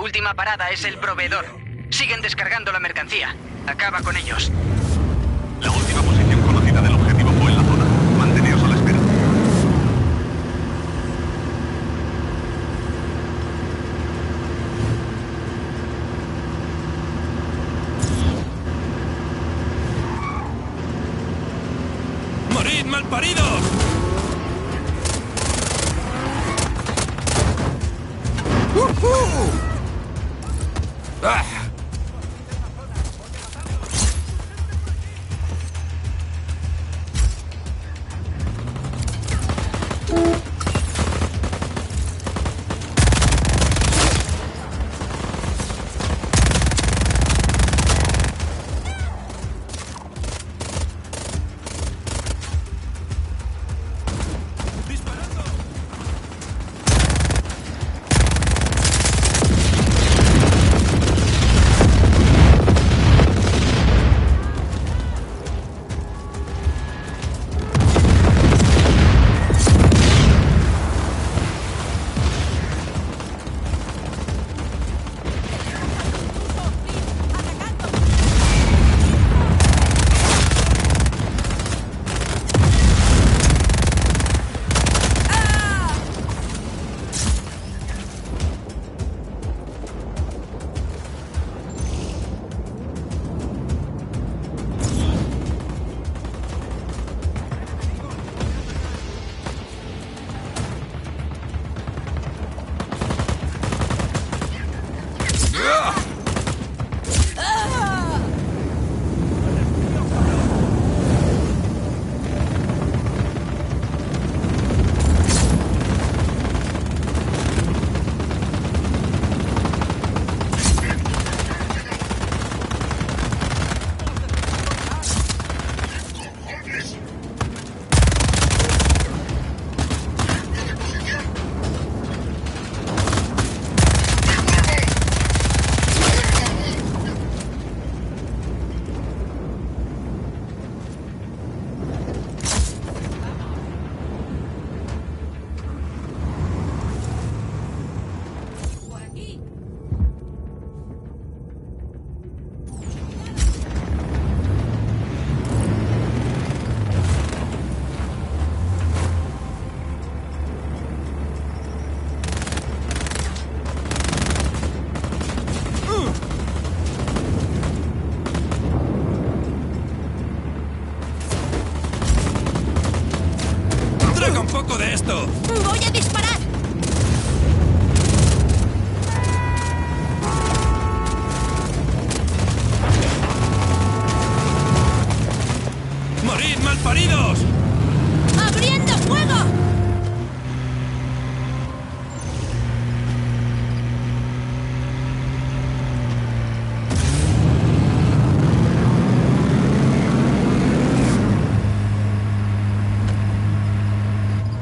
última parada es el proveedor. Siguen descargando la mercancía. Acaba con ellos. La última posición conocida del objetivo fue en la zona. Manteneos a la espera. ¡Morid, malparidos! ¡Ah! ¡Traga un poco de esto! ¡Voy a disparar! ¡Morid, malparidos! ¡Abriendo fuego!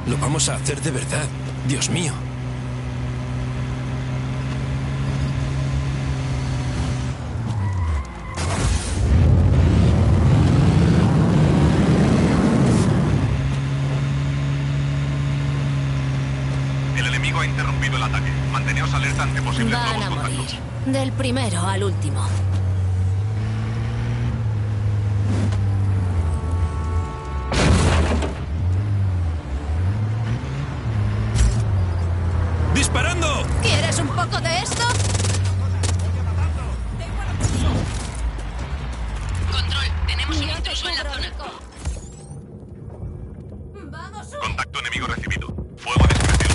Lo vamos a hacer de verdad. Dios mío. El enemigo ha interrumpido el ataque. Manteneos alerta ante posibles Van nuevos a morir. contactos. Del primero al último. ¡Disparando! ¿Quieres un poco de esto? Control, tenemos un intruso en la zona. Contacto enemigo recibido. Fuego a discreción.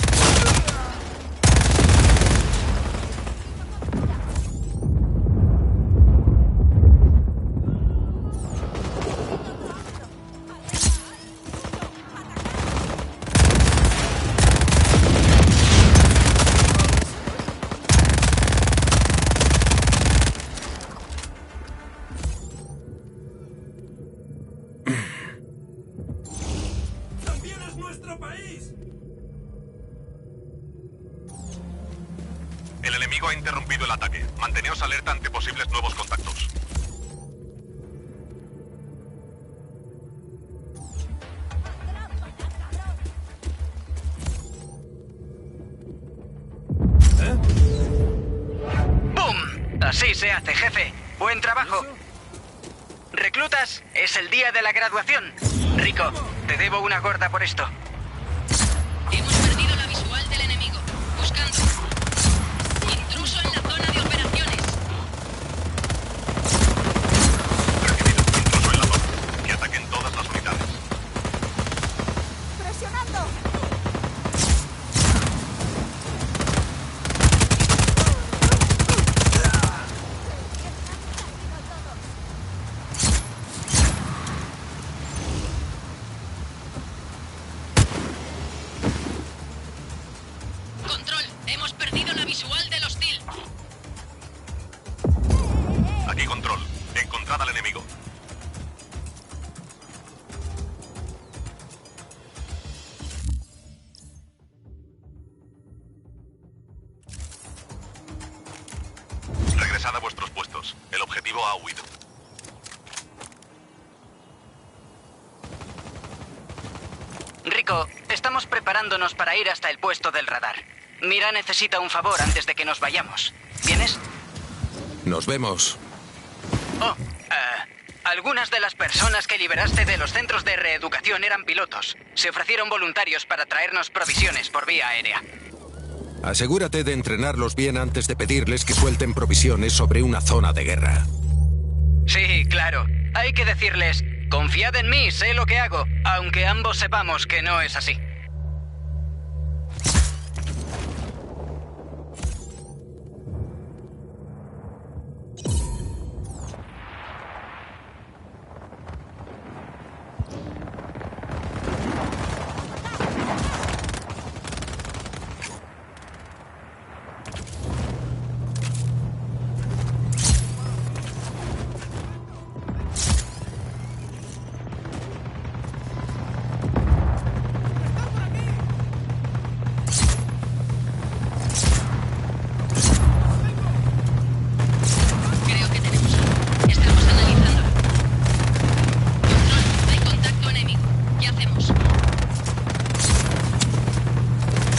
¡También es nuestro país! El enemigo ha interrumpido el ataque. Manteneos alerta ante posibles nuevos contactos. se hace, jefe. Buen trabajo. Reclutas, es el día de la graduación. Rico, te debo una gorda por esto. Hemos perdido la visual del enemigo. Buscando. Intruso en la zona de operaciones. Recibido. Intruso en la zona. Que ataquen todas las unidades. ¡Presionando! Control, hemos perdido la visual del hostil. Aquí control. Encontrad al enemigo. Regresad a vuestros puestos. El objetivo ha huido. Rico, estamos preparándonos para ir hasta el puesto del radar. Mira necesita un favor antes de que nos vayamos. ¿Vienes? Nos vemos. Algunas de las personas que liberaste de los centros de reeducación eran pilotos. Se ofrecieron voluntarios para traernos provisiones por vía aérea. Asegúrate de entrenarlos bien antes de pedirles que suelten provisiones sobre una zona de guerra. Sí, claro. Hay que decirles, confiad en mí, sé lo que hago, aunque ambos sepamos que no es así. Creo que tenemos algo. Estamos analizando. Control, hay contacto enemigo. ¿Qué hacemos?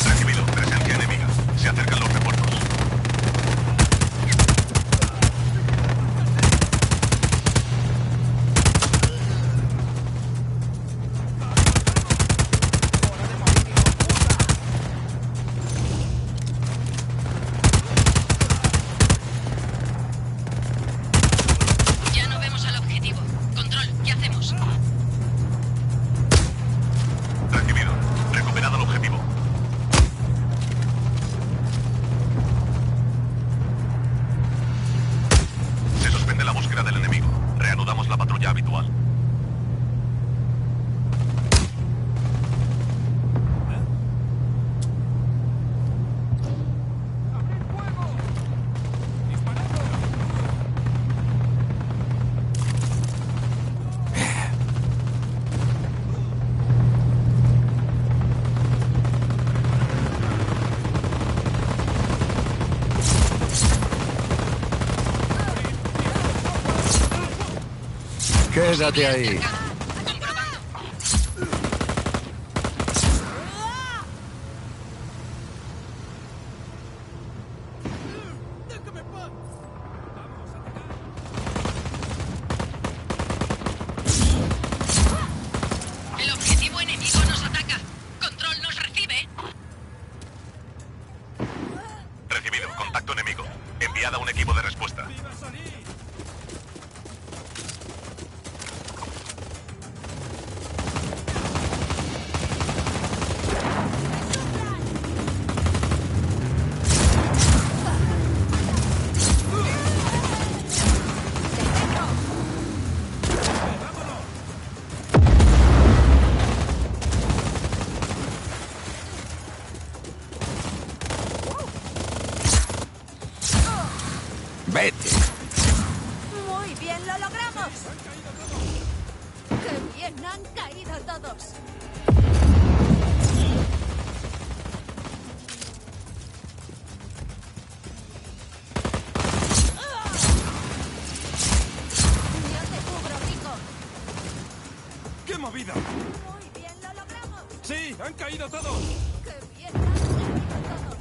Recibido. Presencia enemiga. Se acercan los refuerzos. Ya no vemos al objetivo. Control, ¿qué hacemos? Recibido. Recuperado el objetivo. Se suspende la búsqueda del enemigo. Reanudamos la patrulla habitual. Quédate ahí. El objetivo enemigo nos ataca. Control nos recibe. Recibido. Contacto enemigo. Enviada un equipo de respuesta. Vete. Muy bien, lo logramos. ¡Qué bien han caído todos! Yo te cubro, Rico. ¡Qué movida! Muy bien, lo logramos. ¡Sí! ¡Han caído todos! ¡Qué bien han caído todos!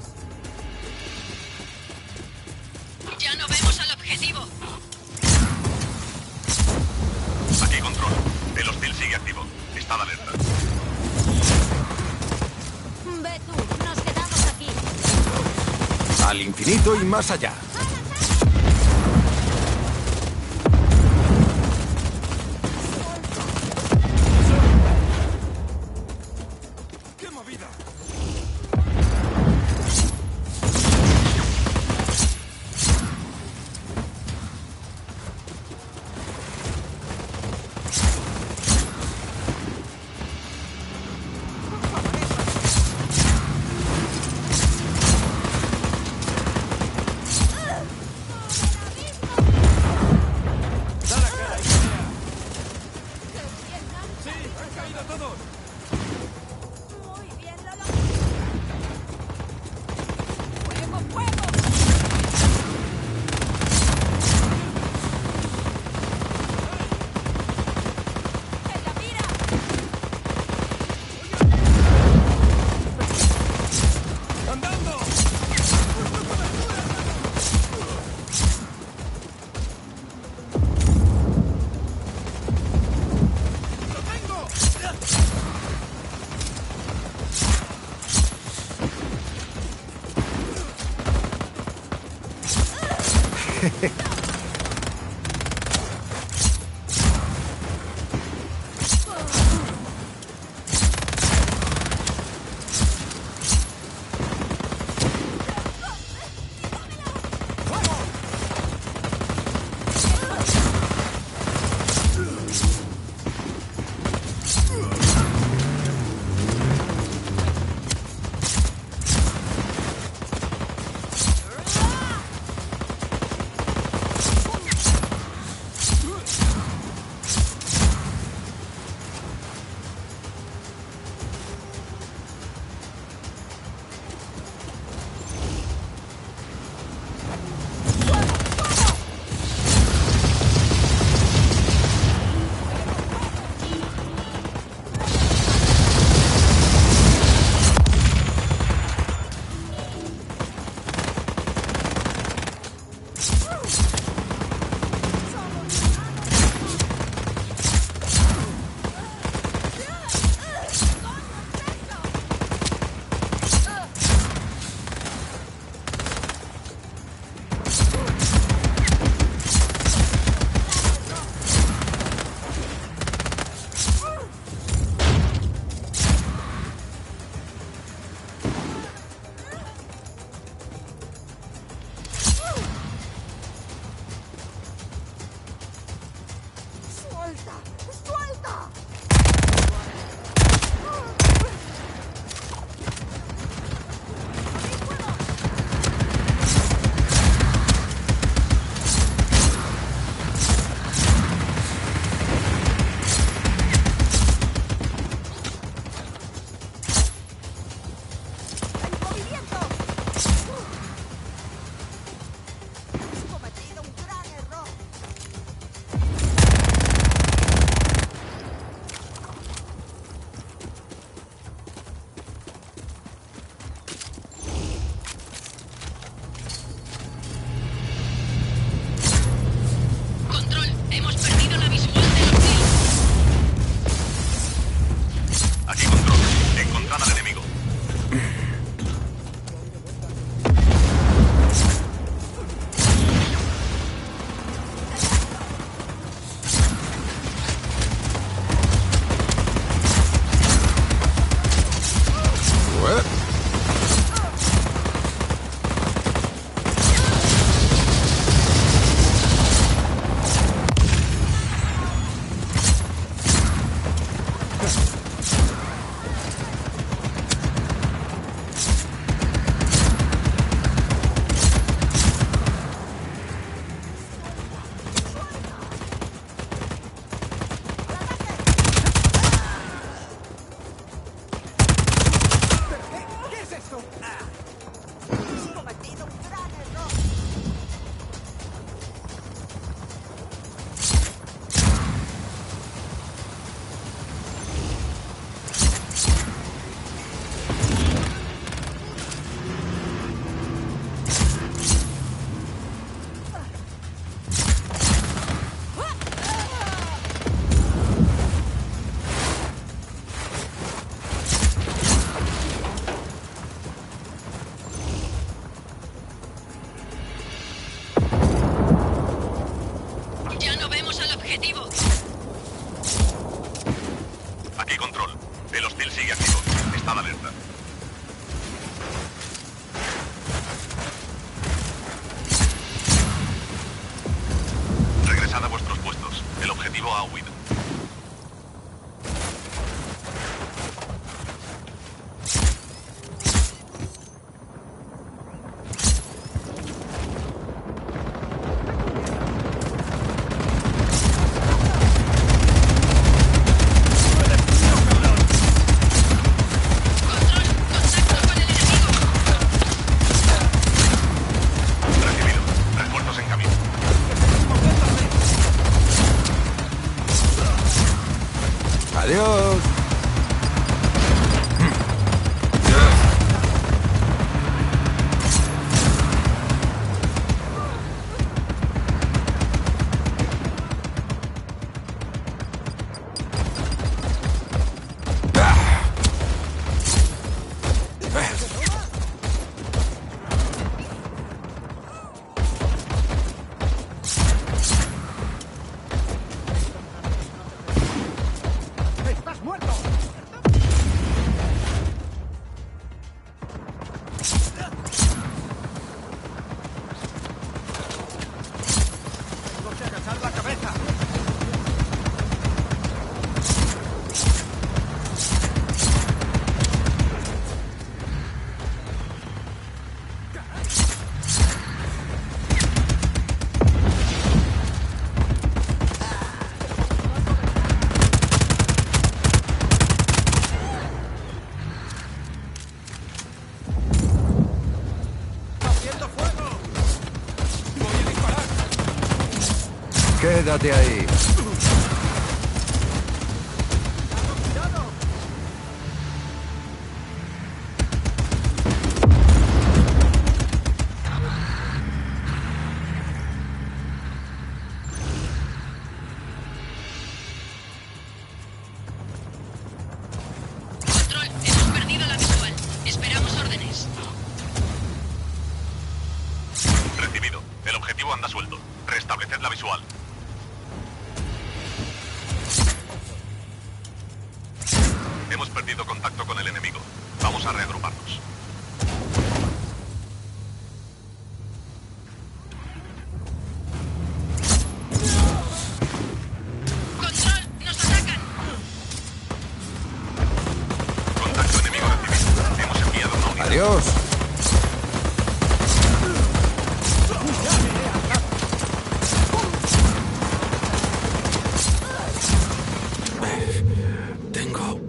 Ya no vemos al objetivo. Al infinito y más allá. objetivo. Aquí control. El hostil sigue activo. Está de alerta. Regresad a vuestros puestos. El objetivo ha huido. Adiós. ¡Estás muerto! ¡Tengo que agachar la cabeza! ¡Haciendo fuego! ¡Voy a disparar! Quédate ahí. Control, hemos perdido la visual. Esperamos órdenes. Recibido. El objetivo anda suelto. Restableced la visual. Hemos perdido contacto con el enemigo. Vamos a reagruparnos. Control, nos atacan. Contacto enemigo recibido. Hemos enviado una unidad. Adiós. Tengo...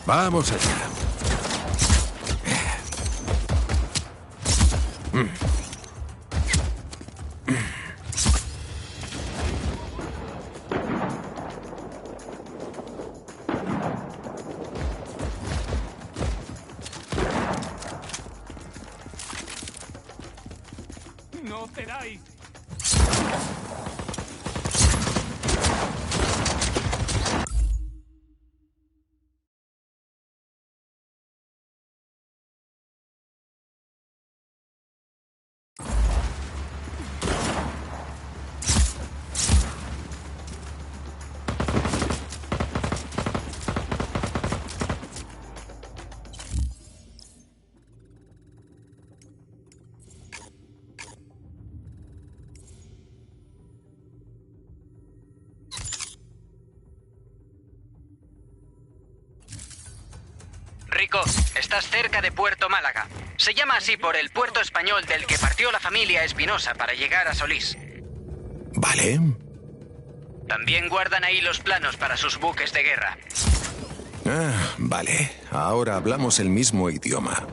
Vamos allá. ¡No cedáis! Rico, estás cerca de Puerto Málaga. Se llama así por el puerto español del que partió la familia Espinosa para llegar a Solís. Vale. También guardan ahí los planos para sus buques de guerra. Ah, vale. Ahora hablamos el mismo idioma.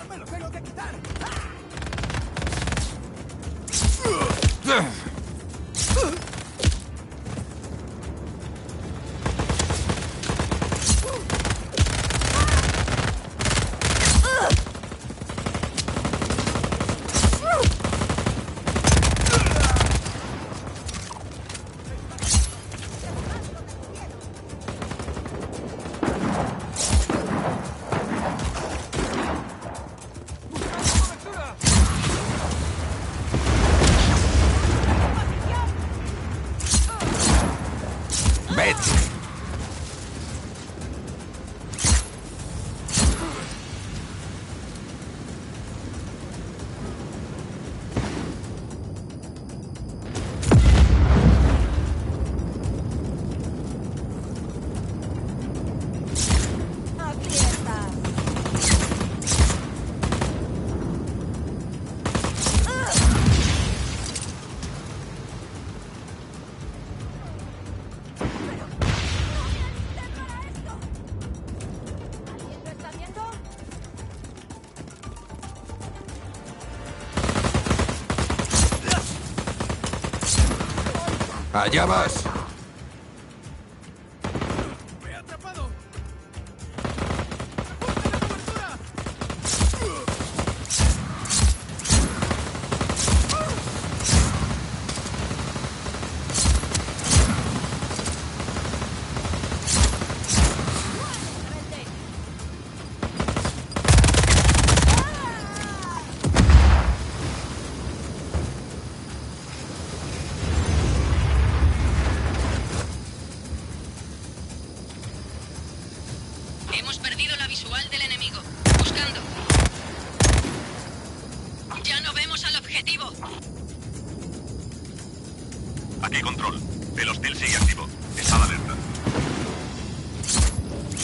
¡Me lo tengo que quitar! ¡Allá vas! ¡Me he atrapado! Hemos perdido la visual del enemigo. Buscando. Ya no vemos al objetivo. Aquí control. El hostil sigue activo. Estad alerta.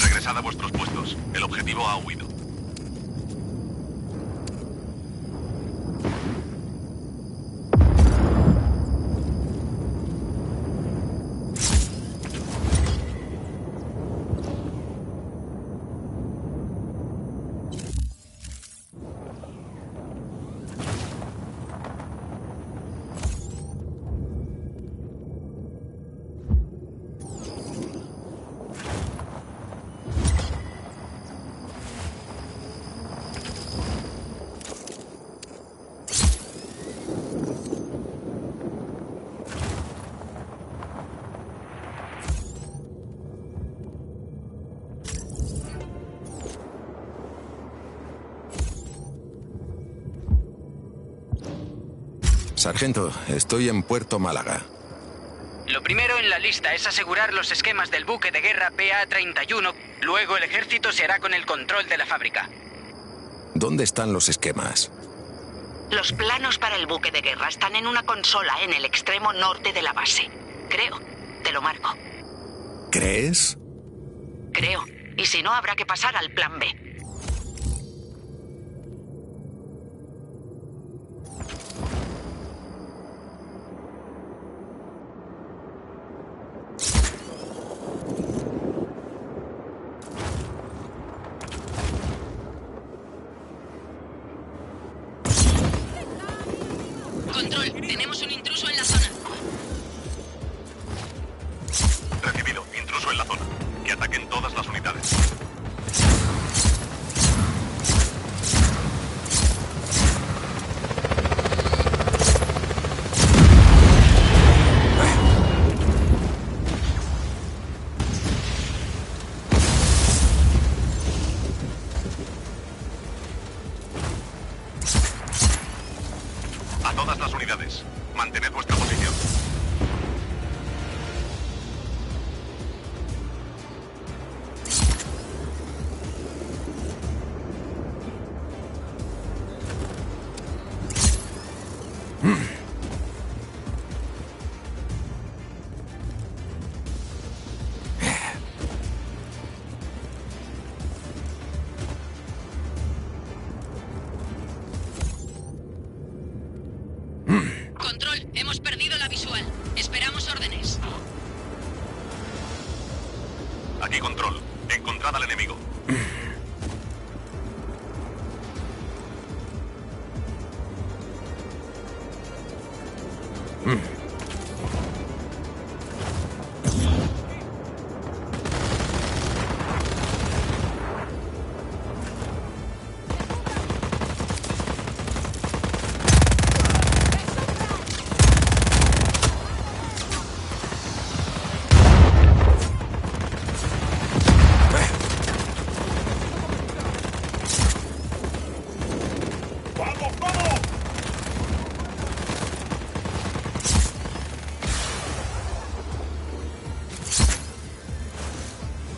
Regresad a vuestros puestos. El objetivo ha huido. Sargento, estoy en Puerto Málaga. Lo primero en la lista es asegurar los esquemas del buque de guerra PA-31. Luego el ejército se hará con el control de la fábrica. ¿Dónde están los esquemas? Los planos para el buque de guerra están en una consola en el extremo norte de la base. Creo. Te lo marco. ¿Crees? Creo. Y si no, habrá que pasar al plan B. Control, tenemos un intruso en la zona. Recibido. Intruso en la zona. Que ataquen todas las unidades. A todas las unidades. Mantened vuestra posición. Control, hemos perdido la visual. Esperamos órdenes. Aquí control. Encontrad al enemigo.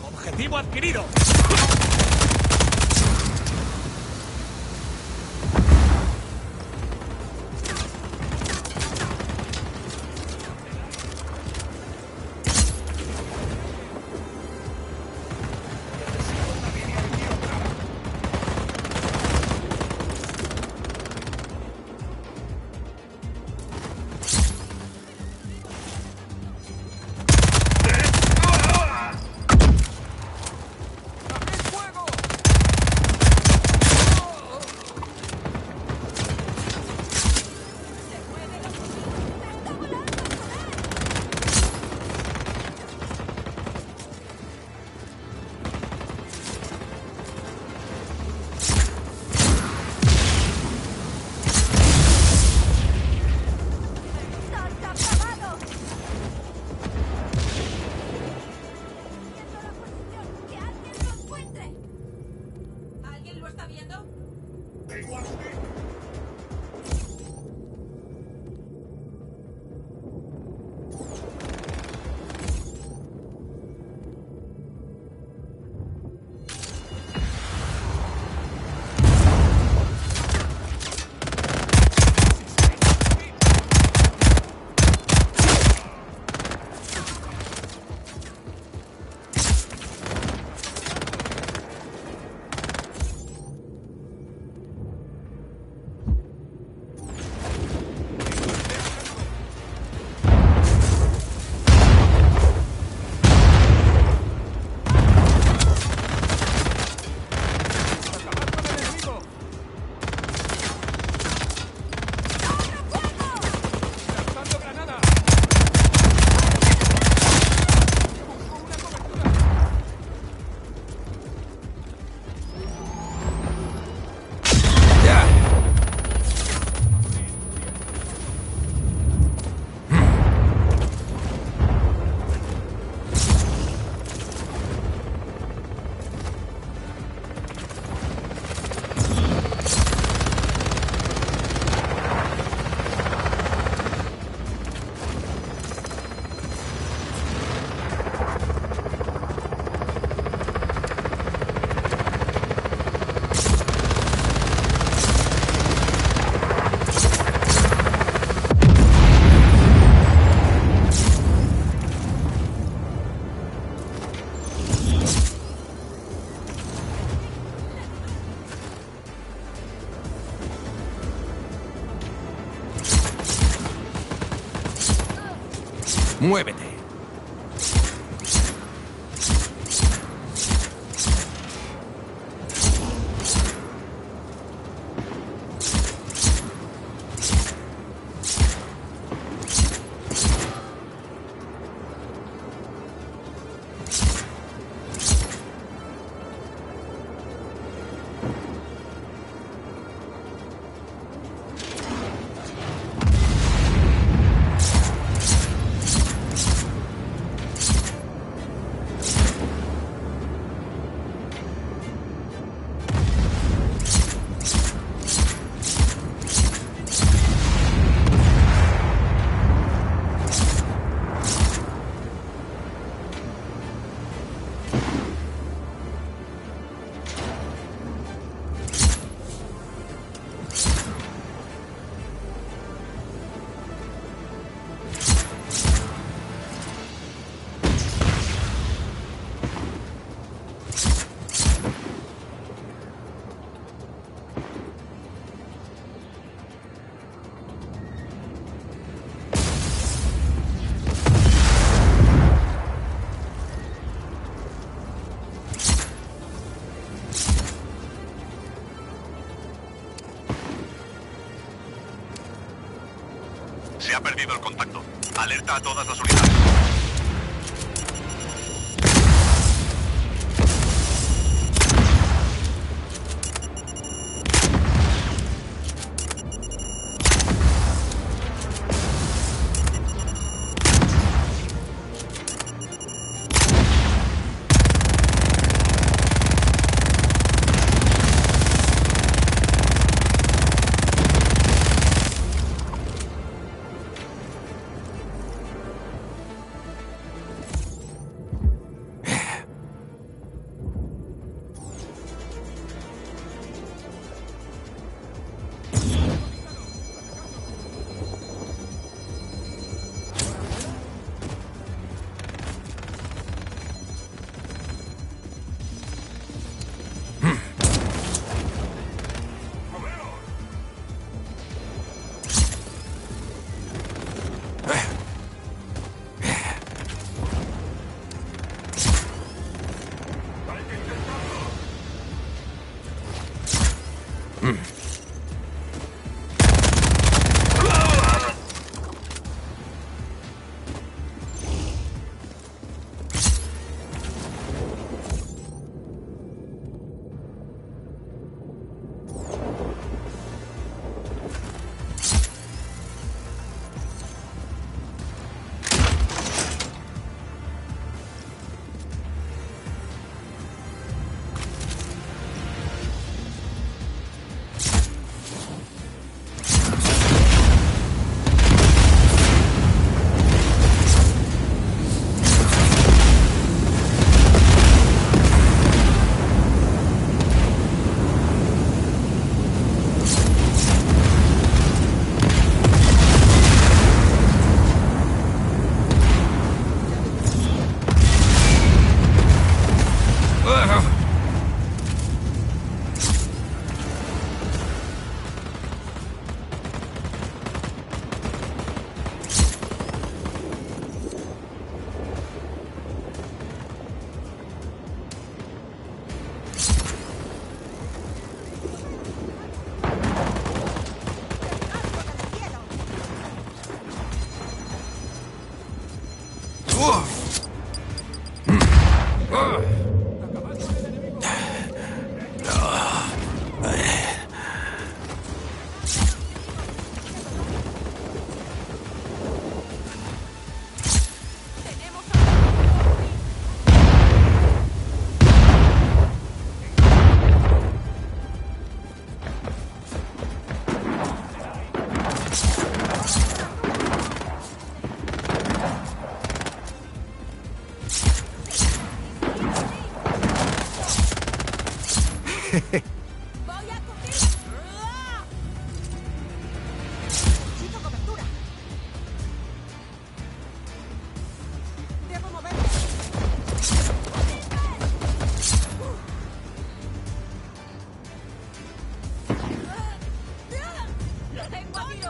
¡Objetivo adquirido! ¡Fuego! está viendo? ¡Muévete! Se ha perdido el contacto. Alerta a todas las unidades. Voy a cubrir. Necesito cobertura. Debo moverme. ¡Lo tengo aquí!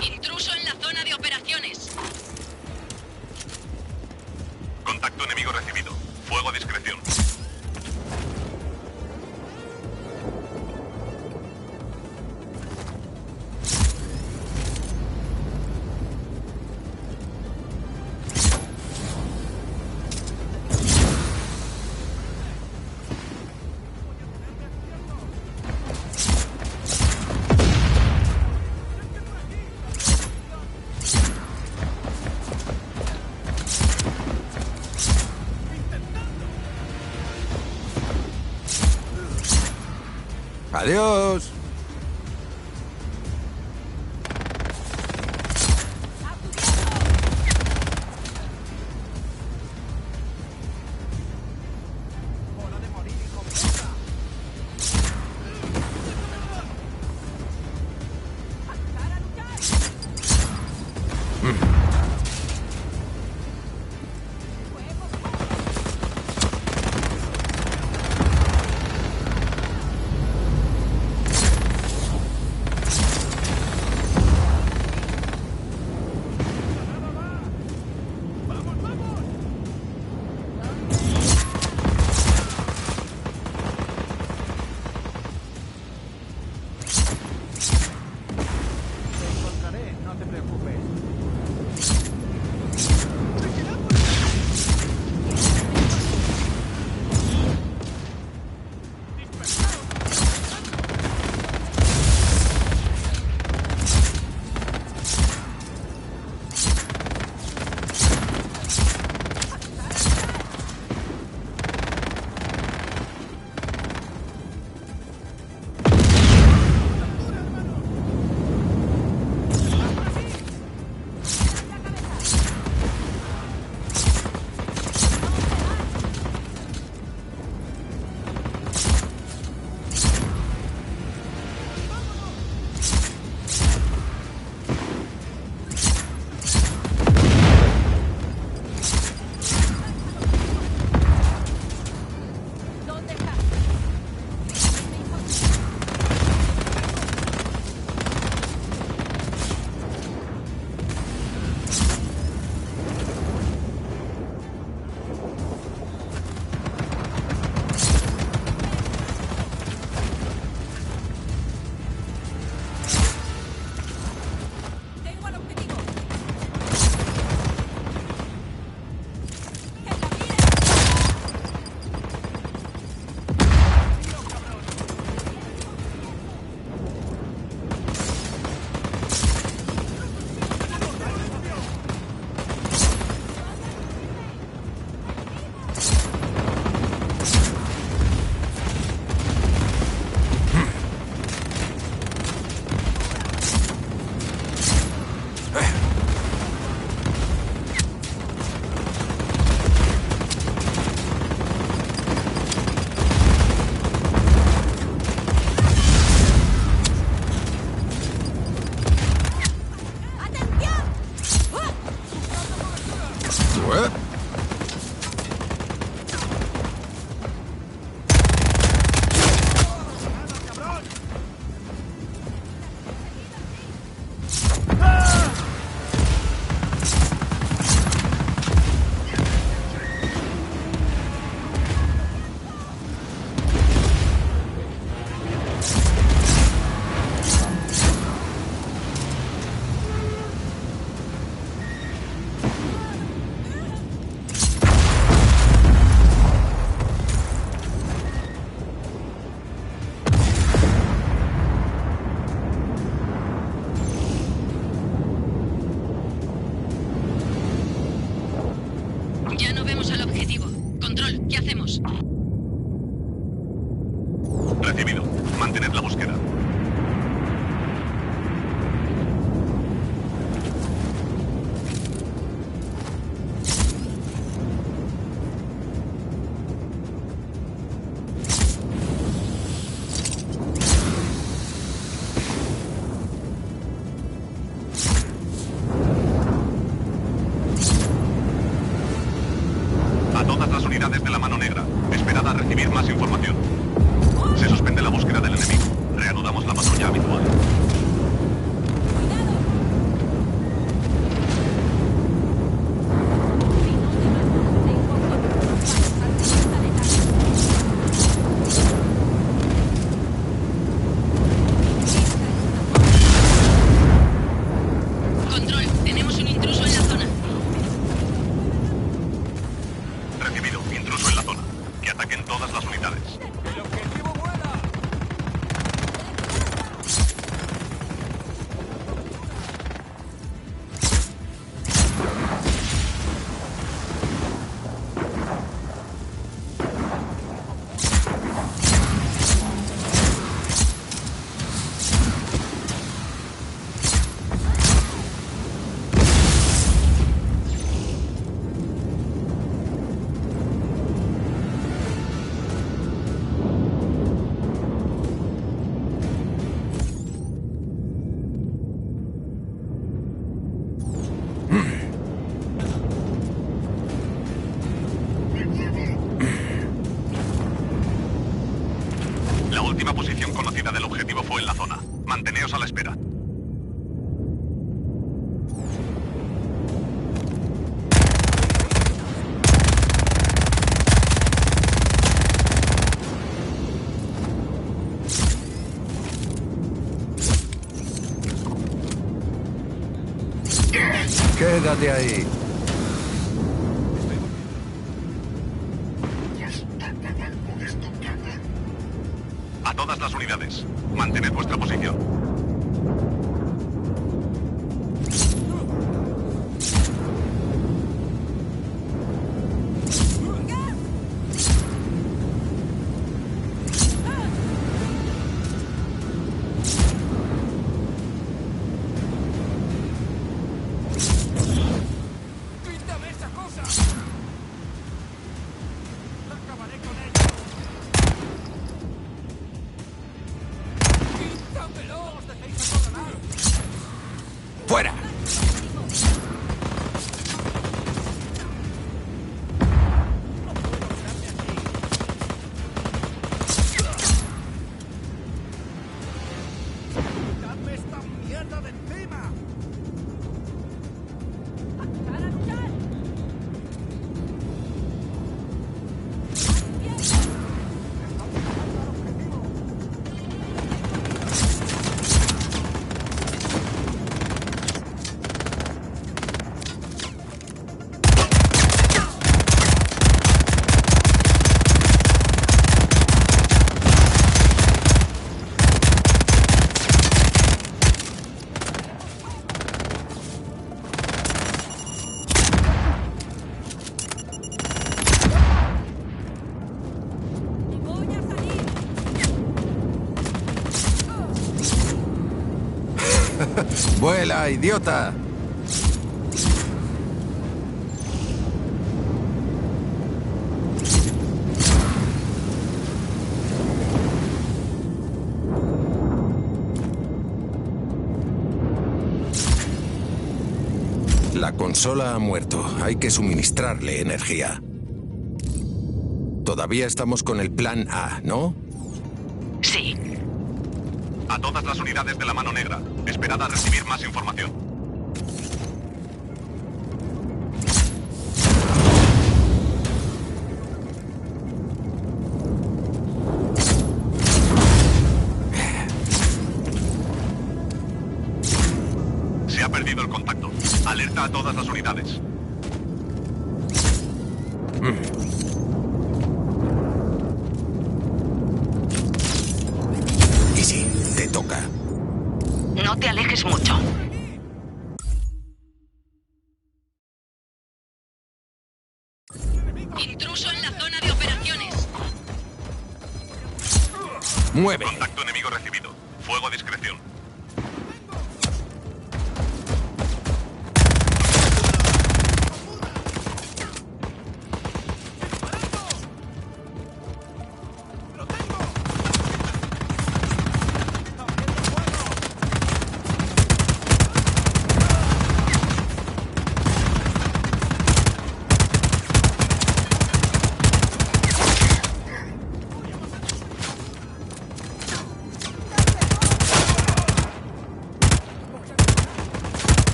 Intruso en la zona de operaciones. Contacto enemigo recibido. Fuego a discreción. Adiós. en la zona. Manteneos a la espera. Quédate ahí. A todas las unidades, mantened vuestra posición. ¡Quítame esa cosa! ¡Acabaré con ella! ¡Quítamelo! ¡Os dejéis acorralar! ¡Fuera! ¡Quitadme esta mierda de encima! ¡Vuela, idiota! La consola ha muerto. Hay que suministrarle energía. Todavía estamos con el plan A, ¿no? Sí. A todas las unidades de la Mano Negra, esperad a recibir más información. Se ha perdido el contacto. Alerta a todas las unidades. Y sí, te toca. No te alejes mucho. Intruso en la zona de operaciones. Mueve. Contacto enemigo recibido. Fuego a discreción.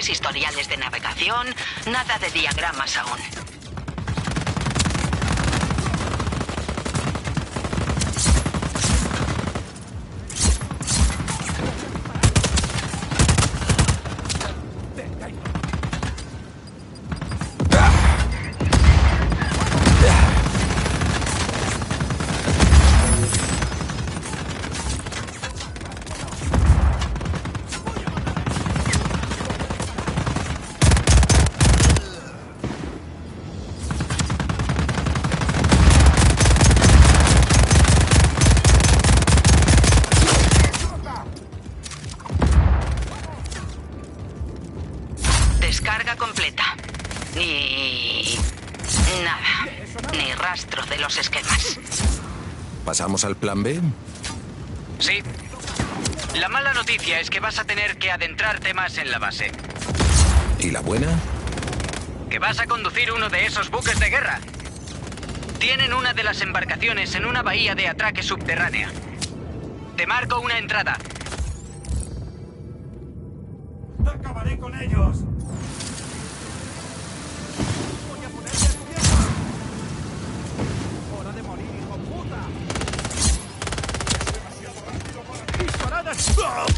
Historiales de navegación, nada de diagramas aún. Descarga completa. Ni... nada. Ni rastro de los esquemas. ¿Pasamos al plan B? Sí. La mala noticia es que vas a tener que adentrarte más en la base. ¿Y la buena? Que vas a conducir uno de esos buques de guerra. Tienen una de las embarcaciones en una bahía de atraque subterránea. Te marco una entrada. ¡Acabaré con ellos! ¡Voy a ponerme a cubierto! ¡Hora de morir, hijo puta! ¡Es demasiado rápido para ti! ¡Disparadas!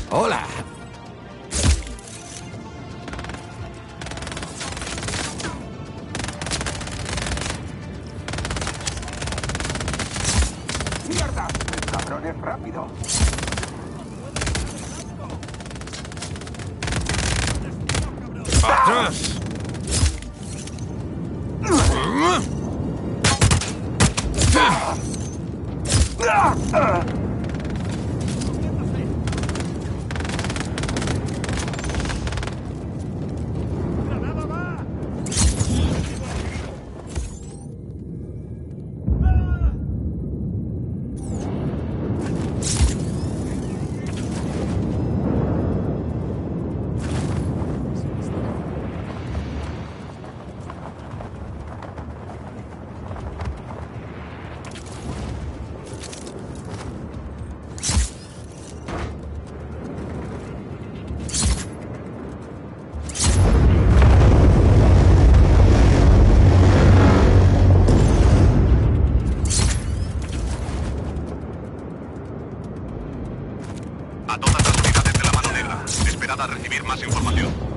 ¡Hola! ¡Mierda! ¡El cabrón es rápido! ¡Atrás! A todas las unidades de la Mano Negra, esperad a recibir más información.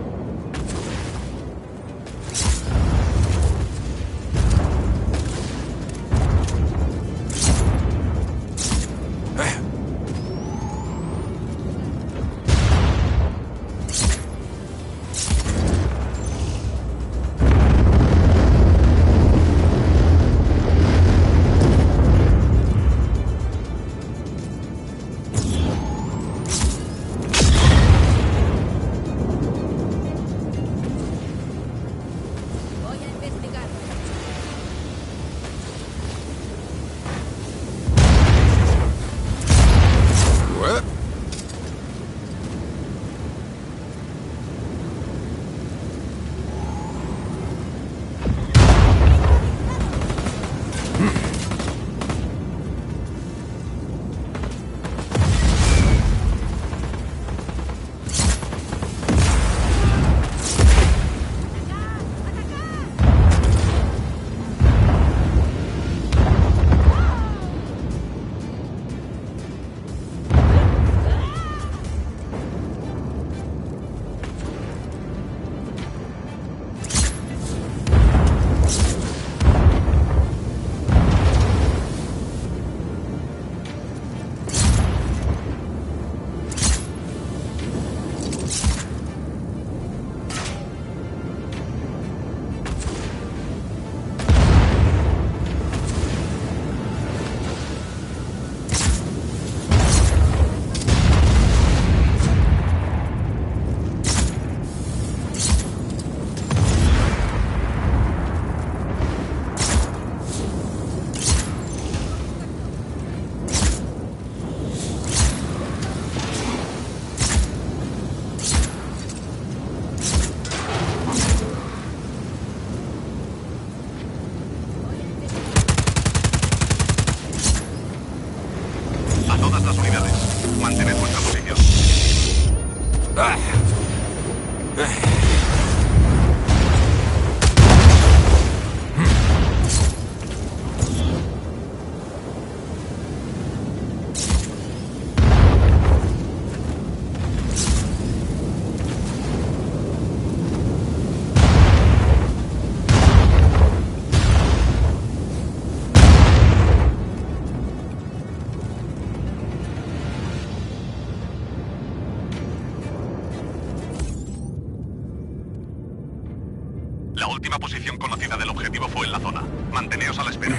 La última posición conocida del objetivo fue en la zona. Manteneos a la espera.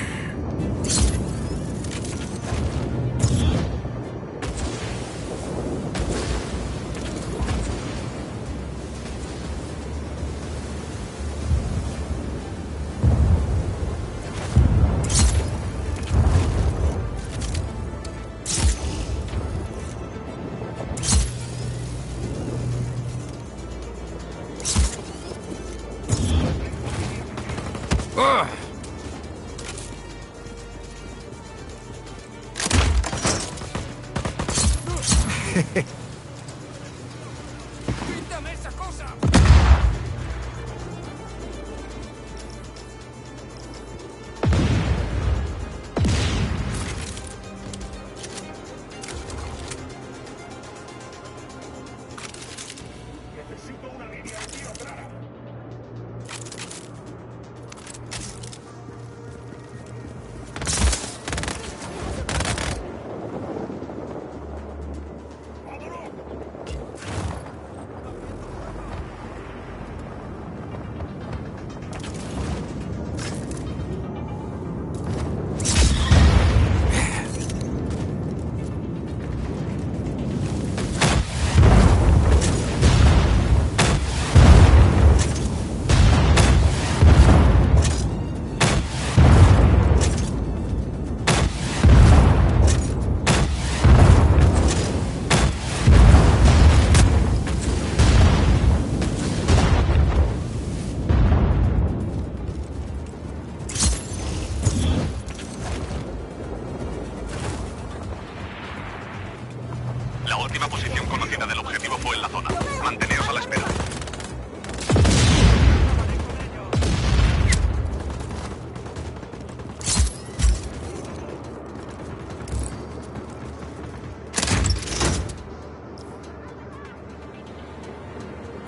¡Quítame esa cosa! Necesito una línea de tiro clara. La última posición conocida del objetivo fue en la zona. Manteneos a la espera.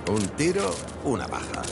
Un tiro, una baja.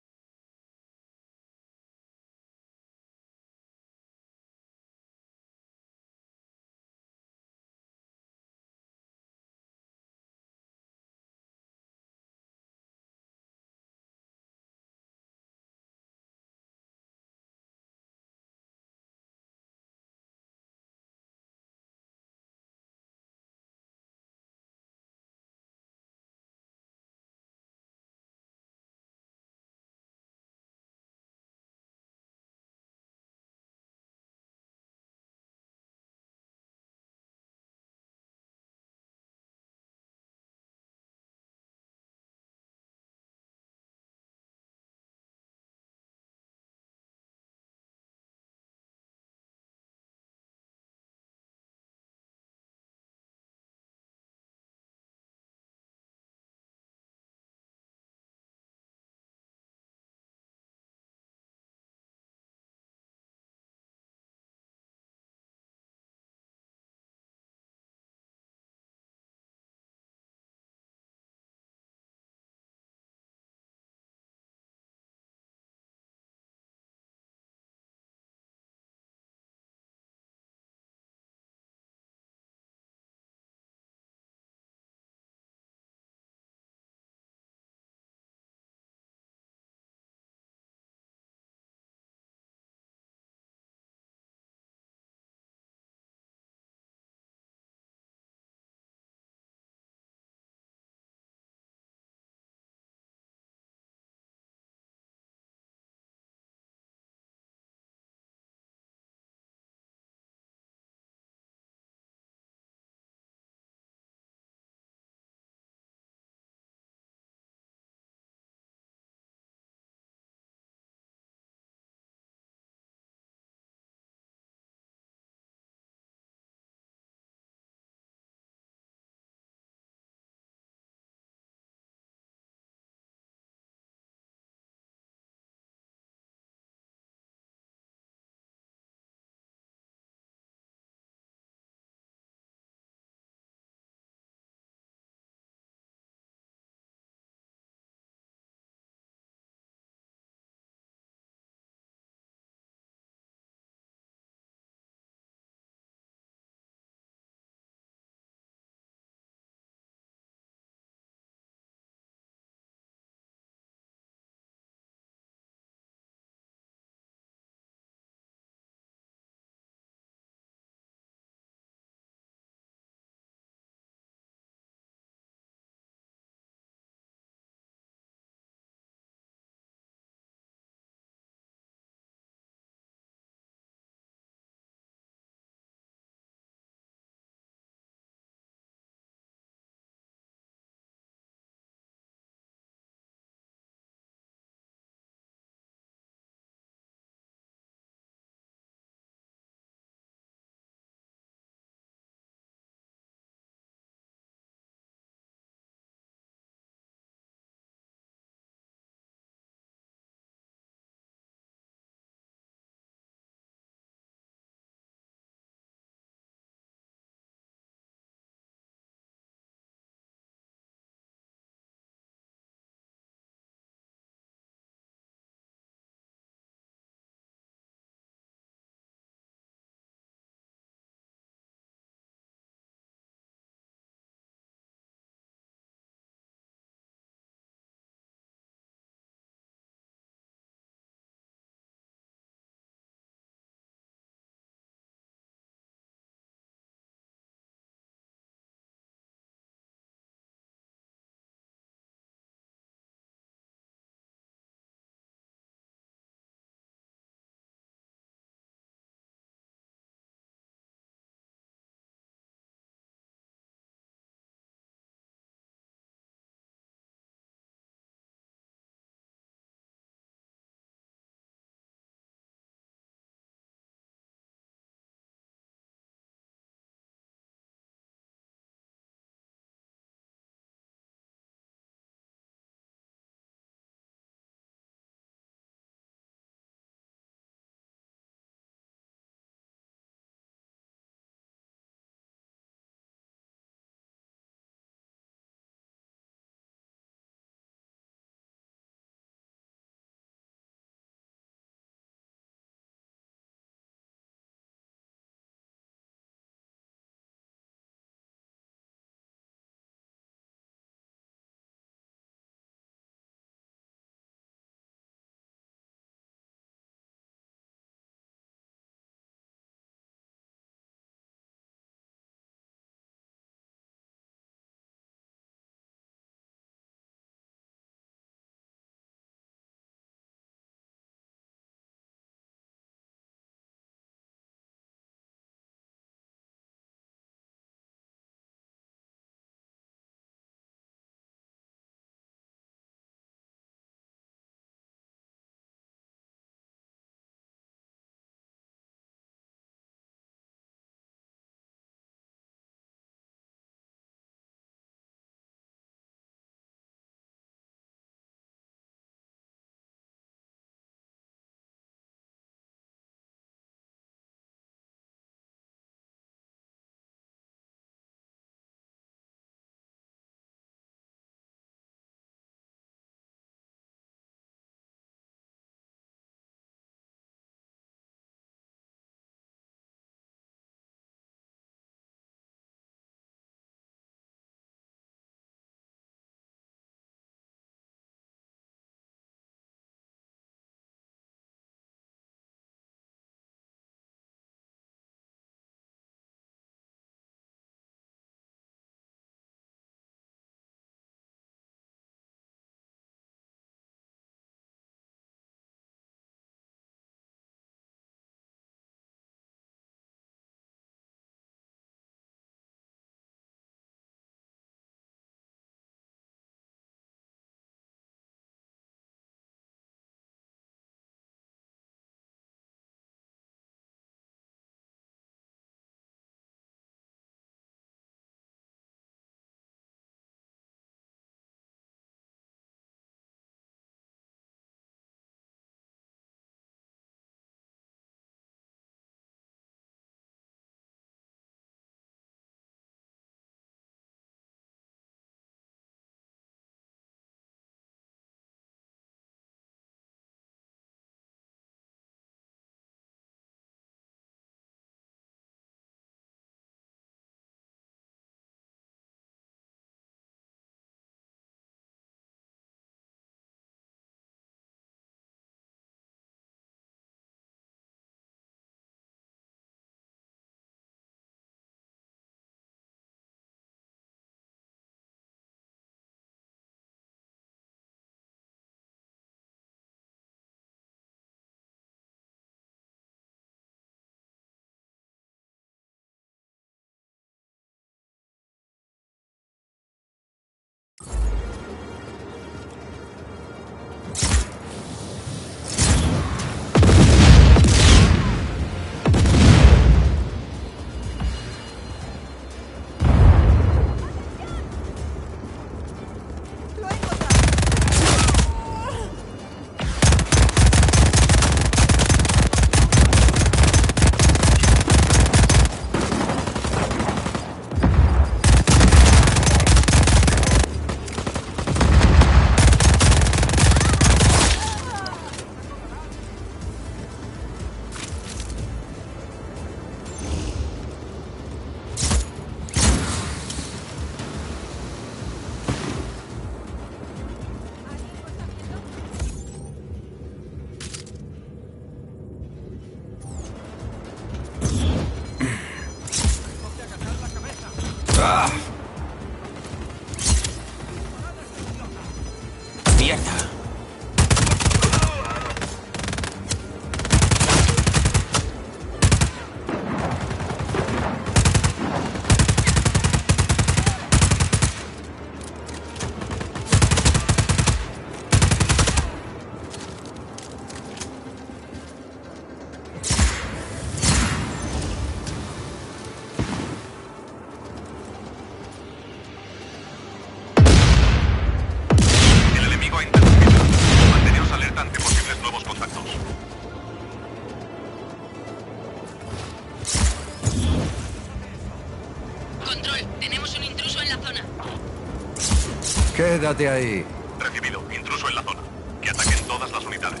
Quédate ahí. Recibido. Intruso en la zona. Que ataquen todas las unidades.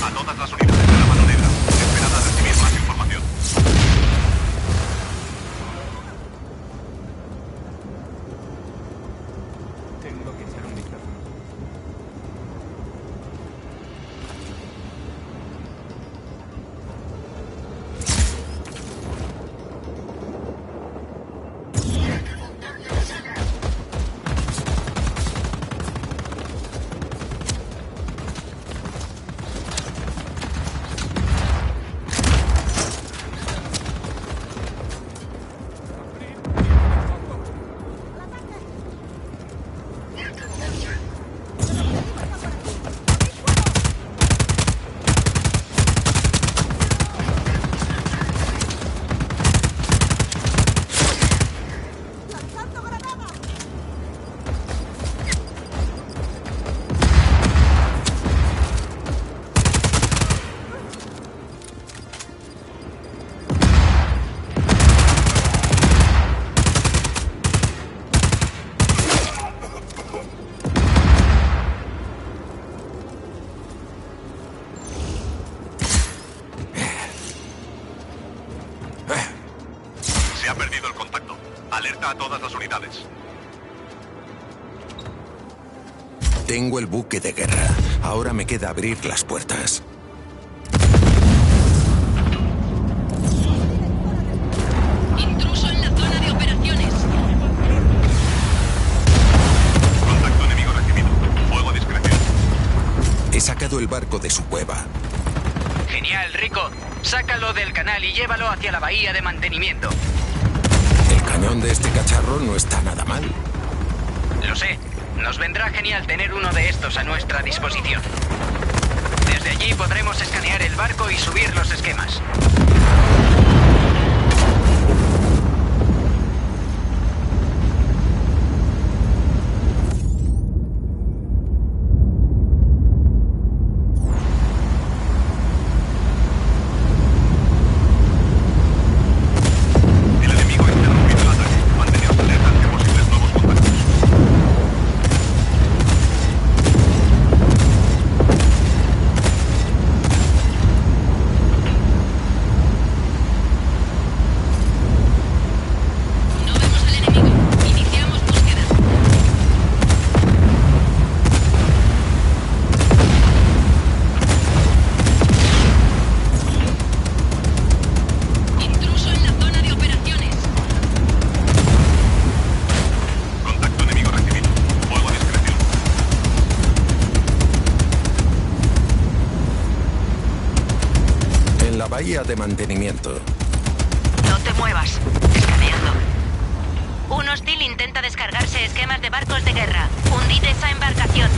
A todas las unidades de la mano negra. Esperad a recibir más información. Tengo que echar un vistazo. Se ha perdido el contacto. Alerta a todas las unidades. Tengo el buque de guerra. Ahora me queda abrir las puertas. Intruso en la zona de operaciones. Contacto enemigo recibido. Fuego a discreción. He sacado el barco de su cueva. Genial, Rico. Sácalo del canal y llévalo hacia la bahía de mantenimiento. El cañón de este cacharro no está nada mal. Lo sé. Nos vendrá genial tener uno de estos a nuestra disposición. Desde allí podremos escanear el barco y subir los esquemas. El enemigo ha interrumpido el ataque. Manteneos alerta ante posibles nuevos contactos. No vemos al enemigo. Iniciamos búsqueda. Intruso en la zona de operaciones. Contacto enemigo recibido. Fuego a discreción. En la bahía de mantenimiento. No te muevas. Escaneando. Un hostil intenta descargarse esquemas de barcos de guerra. Hundid esa embarcación.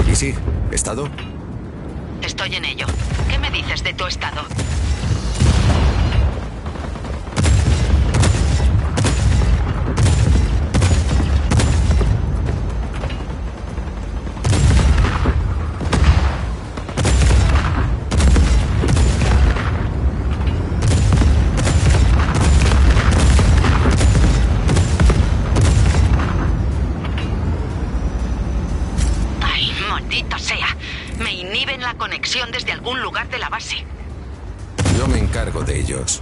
¿Y sí? ¿Estado? Estoy en ello. ¿Qué me dices de tu estado? la conexión desde algún lugar de la base. Yo me encargo de ellos.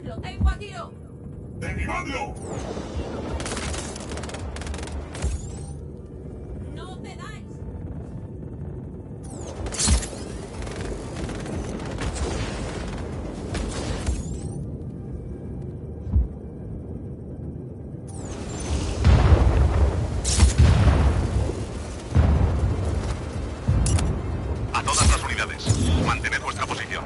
¡Lo tengo a tiro! ¡Derribadlo! ¡No te dais! A todas las unidades, mantened vuestra posición.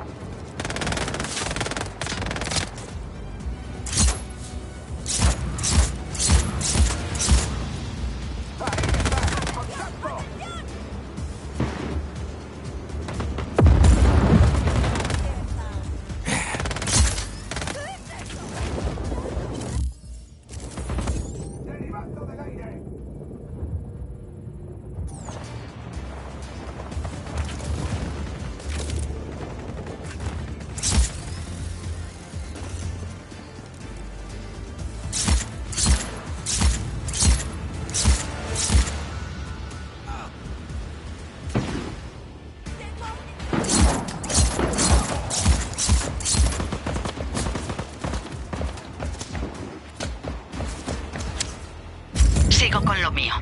Sigo con lo mío.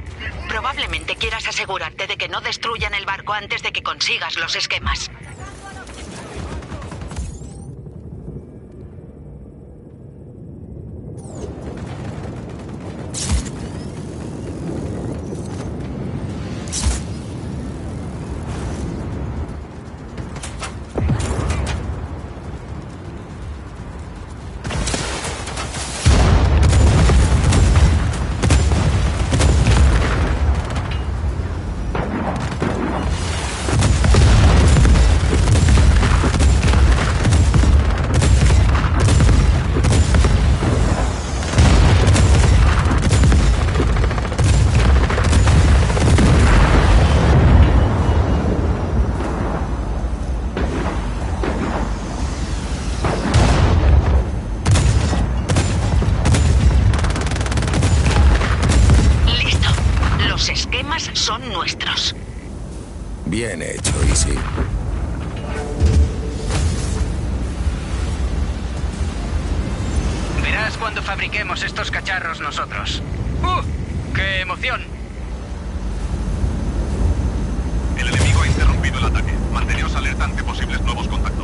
Probablemente quieras asegurarte de que no destruyan el barco antes de que consigas los esquemas. Los esquemas son nuestros. Bien hecho, Easy. Verás cuando fabriquemos estos cacharros nosotros. ¡Qué emoción! El enemigo ha interrumpido el ataque. Manteneos alerta ante posibles nuevos contactos.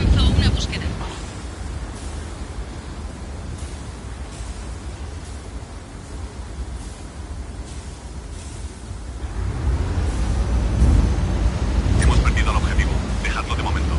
Comenzó una búsqueda. Hemos perdido el objetivo. Dejadlo de momento.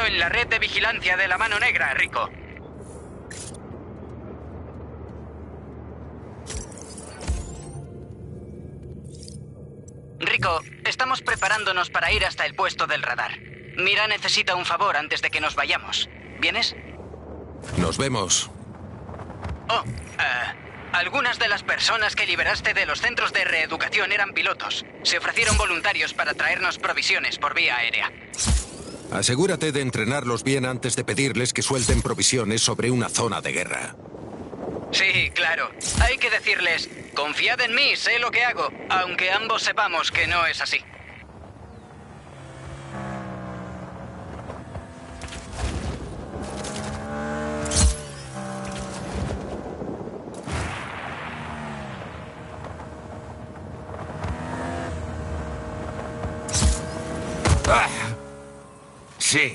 en la red de vigilancia de la Mano Negra, Rico. Rico, estamos preparándonos para ir hasta el puesto del radar. Mira necesita un favor antes de que nos vayamos. ¿Vienes? Nos vemos. Oh, algunas de las personas que liberaste de los centros de reeducación eran pilotos. Se ofrecieron voluntarios para traernos provisiones por vía aérea. Asegúrate de entrenarlos bien antes de pedirles que suelten provisiones sobre una zona de guerra. Sí, claro. Hay que decirles, confiad en mí, sé lo que hago, aunque ambos sepamos que no es así. Sí.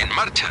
En marcha.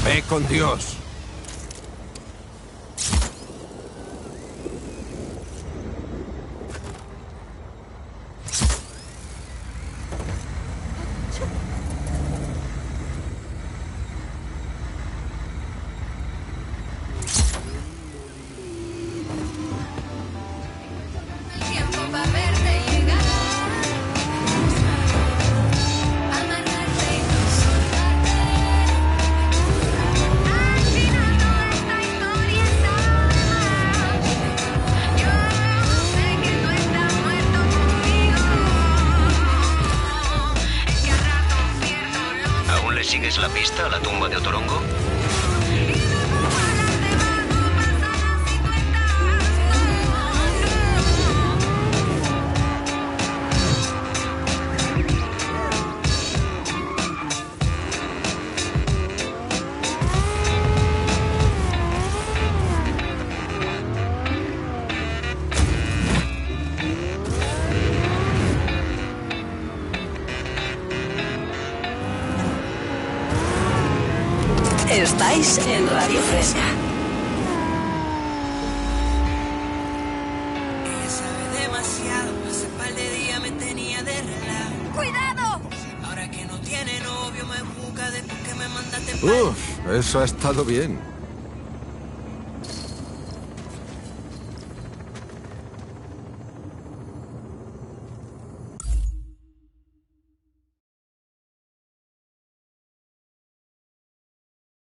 Ve con Dios. ¿Sigues la pista a la tumba de Otorongo? Estáis en Radio Fresca. Ella sabe demasiado, hace par de días me tenía de relajo. ¡Cuidado! Ahora que no tiene novio me busca después que me mandaste Uf, eso ha estado bien.